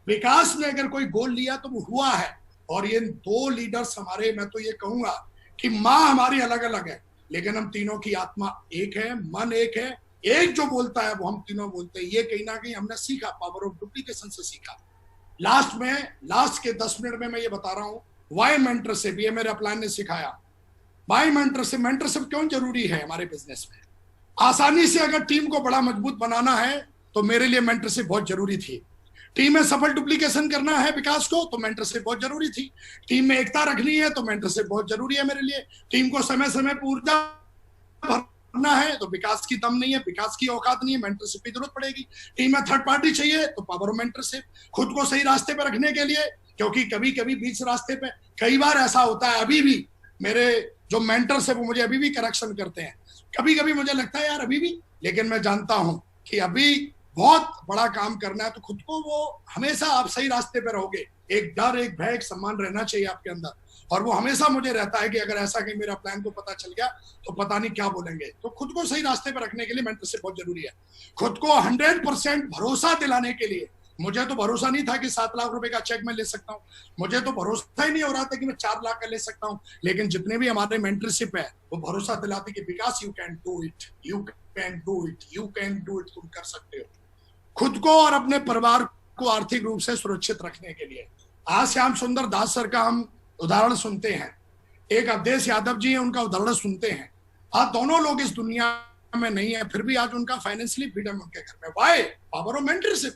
Speaker 1: विकास ने अगर कोई गोल लिया तो वो हुआ है। और ये 2 लीडर्स हमारे, मैं तो ये कहूंगा कि माँ हमारी अलग अलग है, लेकिन हम तीनों की आत्मा एक है, मन एक है। एक जो बोलता है वो हम तीनों बोलते हैं। ये कहीं ना कहीं हमने सीखा, पावर ऑफ डुप्लीकेशन से सीखा। लास्ट के 10 मिनट में मैं ये बता रहा हूं, वाई मेंटरशिप, ये मेरे अपलाइन ने सिखाया। वाई मेंटरशिप क्यों जरूरी है हमारे बिजनेस में। आसानी से अगर टीम को बड़ा मजबूत बनाना है तो मेरे लिए मेंटरशिप बहुत जरूरी थी। टीम में सफल डुप्लीकेशन करना है विकास को तो मेंटरशिप बहुत जरूरी थी। टीम में एकता रखनी है तो मेंटरशिप बहुत जरूरी है मेरे लिए। टीम को समय समय पर ऊर्जा भरना है तो विकास की दम नहीं है, विकास की औकात नहीं है, मेंटरशिप की जरूरत पड़ेगी। टीम में थर्ड पार्टी चाहिए तो पावर ऑफ मेंटरशिप। खुद को सही रास्ते पर रखने के लिए, क्योंकि कभी कभी बीच रास्ते पे कई बार ऐसा होता है, अभी भी मेरे जो मेंटर्स है वो मुझे अभी भी करेक्शन करते हैं। कभी कभी मुझे लगता है यार अभी भी, लेकिन मैं जानता हूं कि अभी बहुत बड़ा काम करना है। तो खुद को, वो हमेशा आप सही रास्ते पे रहोगे, एक डर, एक भय, एक सम्मान रहना चाहिए आपके अंदर। और वो हमेशा मुझे रहता है कि अगर ऐसा कि मेरा प्लान को पता चल गया तो पता नहीं क्या बोलेंगे। तो खुद को सही रास्ते पर रखने के लिए मेंटरशिप बहुत जरूरी है। खुद को 100% भरोसा दिलाने के लिए, मुझे तो भरोसा नहीं था कि 7 लाख रुपए का चेक मैं ले सकता हूँ, मुझे तो भरोसा ही नहीं हो रहा था कि मैं 4 लाख का ले सकता हूँ। लेकिन जितने भी हमारे मेंटरशिप है वो भरोसा दिलाते कि Vikas, you can do it, you can do it, you can do it, तुम कर सकते हो। खुद को और अपने परिवार को आर्थिक रूप से सुरक्षित रखने के लिए आज श्याम सुंदर दास सर का हम उदाहरण सुनते हैं, एक अवधेश यादव जी है उनका उदाहरण सुनते हैं। आज दोनों लोग इस दुनिया में नहीं है, फिर भी आज उनका फाइनेंशियली फ्रीडम उनके घर में। वाई? Power of mentorship.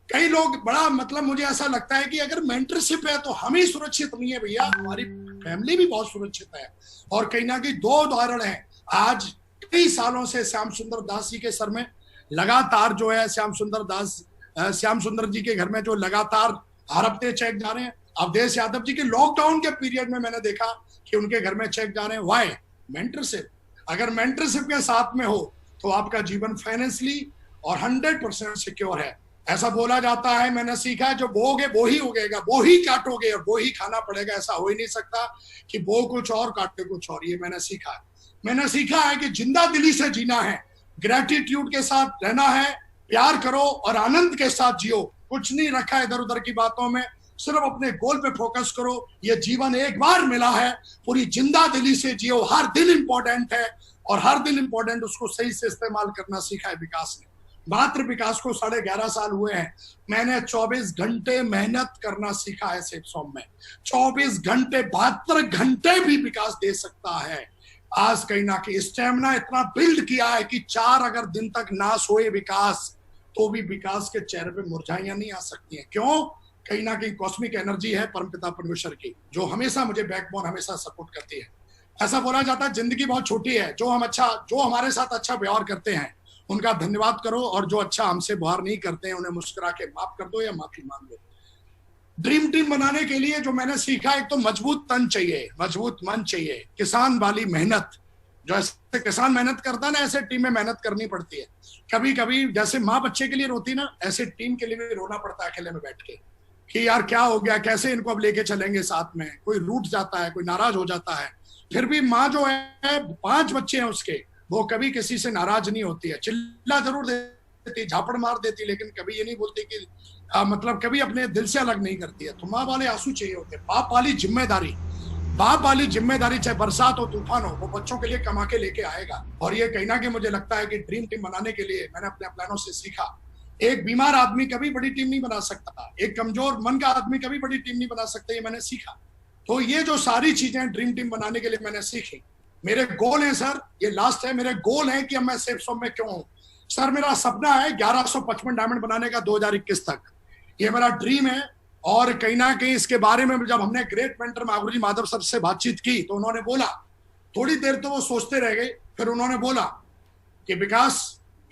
Speaker 1: कई लोग बड़ा, मतलब मुझे ऐसा लगता है कि अगर मेंटरशिप है तो हम ही सुरक्षित नहीं है भैया, हमारी फैमिली भी बहुत सुरक्षित है। और कहीं ना कहीं 2 उदाहरण है। आज कई सालों से श्याम सुंदर दास जी के सर में लगातार जो है, श्याम सुंदर जी के घर में जो लगातार हर हफ्ते चेक जा रहे हैं। अवधेश यादव जी के लॉकडाउन के पीरियड में मैंने देखा कि उनके घर में चेक जा रहे हैं। वाई? मेंटरशिप। अगर मेंटरशिप के साथ में हो तो आपका जीवन फाइनेंशियली और 100% सिक्योर है। ऐसा बोला जाता है, मैंने सीखा है, जो बोओगे वो ही उगेगा, वो ही काटोगे और वो ही खाना पड़ेगा। ऐसा हो ही नहीं सकता कि बो कुछ और काटे कुछ और। ये मैंने सीखा है। मैंने सीखा है कि जिंदा दिली से जीना है, ग्रेटिट्यूड के साथ रहना है, प्यार करो और आनंद के साथ जियो। कुछ नहीं रखा इधर उधर की बातों में, सिर्फ अपने गोल पे फोकस करो। ये जीवन एक बार मिला है, पूरी जिंदा दिली से जियो। हर दिन इंपॉर्टेंट है और हर दिन इंपॉर्टेंट, उसको सही से इस्तेमाल करना सीखा है विकास ने। मात्र विकास को 11.5 साल हुए हैं। मैंने 24 घंटे मेहनत करना सीखा है सेप्सॉम में। 24 घंटे, 72 घंटे भी विकास दे सकता है। आज कहीं ना कहीं स्टेमिना इतना बिल्ड किया है कि 4 अगर दिन तक ना सोए विकास, तो भी विकास के चेहरे पे मुरझाइयां नहीं आ सकती हैं। क्यों? कहीं ना कहीं कॉस्मिक एनर्जी है परमपिता परमेश्वर की, जो हमेशा मुझे बैकबोन, हमेशा सपोर्ट करती है। ऐसा बोला जाता है जिंदगी बहुत छोटी है, जो हमारे साथ अच्छा व्यवहार करते हैं उनका धन्यवाद करो, और जो अच्छा हमसे व्यवहार नहीं करते हैं उन्हें मुस्कुरा के माफ कर दो या माफी मांग लो। ड्रीम टीम बनाने के लिए जो मैंने सीखा, एक तो मजबूत तन चाहिए, मजबूत मन चाहिए, किसान वाली मेहनत। जो ऐसे किसान मेहनत करता है ना, ऐसे टीम में मेहनत करनी पड़ती है। कभी कभी जैसे माँ बच्चे के लिए रोती ना, ऐसे टीम के लिए भी रोना पड़ता है अकेले में बैठ के कि यार क्या हो गया, कैसे इनको अब लेके चलेंगे साथ में। कोई रूठ जाता है, कोई नाराज हो जाता है, फिर भी माँ जो है, 5 बच्चे हैं उसके, वो कभी किसी से नाराज नहीं होती है। चिल्ला जरूर देती, झापड़ मार देती, लेकिन कभी ये नहीं बोलती कि मतलब कभी अपने दिल से अलग नहीं करती है। तो माँ वाले आंसू चाहिए होते हैं। बाप वाली जिम्मेदारी, चाहे बरसात हो तूफान हो, वो बच्चों के लिए कमा के लेके आएगा। और ये कहीं ना कहीं मुझे लगता है कि ड्रीम टीम बनाने के लिए मैंने अपने प्लानों से सीखा। एक बीमार आदमी कभी बड़ी टीम नहीं बना सकता, एक कमजोर मन का आदमी कभी बड़ी टीम नहीं बना सकता, ये मैंने सीखा। तो ये जो सारी चीजें ड्रीम टीम बनाने के लिए मैंने सीखी, मेरे गोल हैं सर, ये लास्ट है, मेरे गोल हैं कि अब मैं सेफ शॉप में क्यों हूं सर। मेरा सपना है 1155 डायमंड बनाने का 2021 तक, ये मेरा ड्रीम है। और कहीं ना कहीं इसके बारे में जब हमने ग्रेट मेंटर गुरुजी माधव सर से बातचीत की तो उन्होंने बोला, थोड़ी देर तो वो सोचते रह गए, फिर उन्होंने बोला कि विकास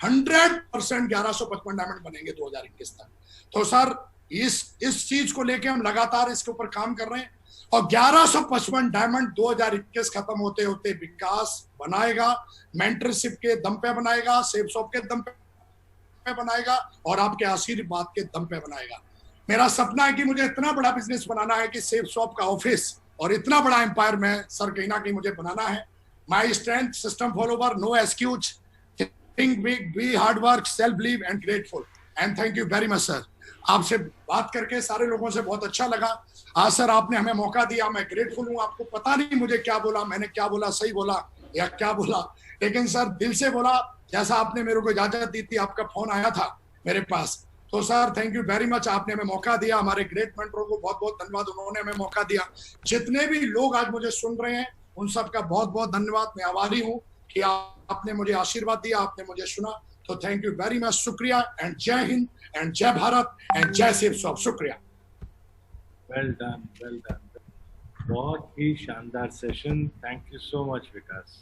Speaker 1: 100% 1155 डायमंड बनेंगे 2021 तक। तो सर इस चीज को लेके हम लगातार इसके ऊपर काम कर रहे हैं और 1155 डायमंड 2021 खत्म होते होते विकास बनाएगा, मेंटरशिप के दम पे बनाएगा, सेफ शॉप के दम पे बनाएगा और आपके आशीर्वाद के दम पे बनाएगा। मेरा सपना है कि मुझे इतना बड़ा बिजनेस बनाना है कि सेफ शॉप का ऑफिस और इतना बड़ा एम्पायर में सर कहीं ना कहीं मुझे बनाना है। My strength, system follower, no excuse, think big, be hard work, self believe and grateful. And thank you very much sir. आपसे बात करके सारे लोगों से बहुत अच्छा लगा। आज सर आपने हमें मौका दिया, मैं ग्रेटफुल हूँ। आपको पता नहीं मुझे क्या बोला, मैंने क्या बोला, सही बोला या क्या बोला, लेकिन सर दिल से बोला जैसा आपने मेरे को इजाजत दी थी। आपका फोन आया था मेरे पास, तो sir thank you very much. आपने हमें मौका दिया, हमारे ग्रेट मेंटरों को बहुत बहुत धन्यवाद, उन्होंने हमें मौका दिया। जितने भी लोग आज मुझे सुन रहे हैं उन सबका बहुत बहुत धन्यवाद। मैं आभारी हूँ कि आपने मुझे आशीर्वाद दिया, आपने मुझे सुना। तो थैंक यू वेरी मच, शुक्रिया। एंड जय हिंद एंड जय भारत एंड जय सेफ शॉप। शुक्रिया।
Speaker 2: Well done, well done. बहुत ही शानदार session. Thank you so much Vikas.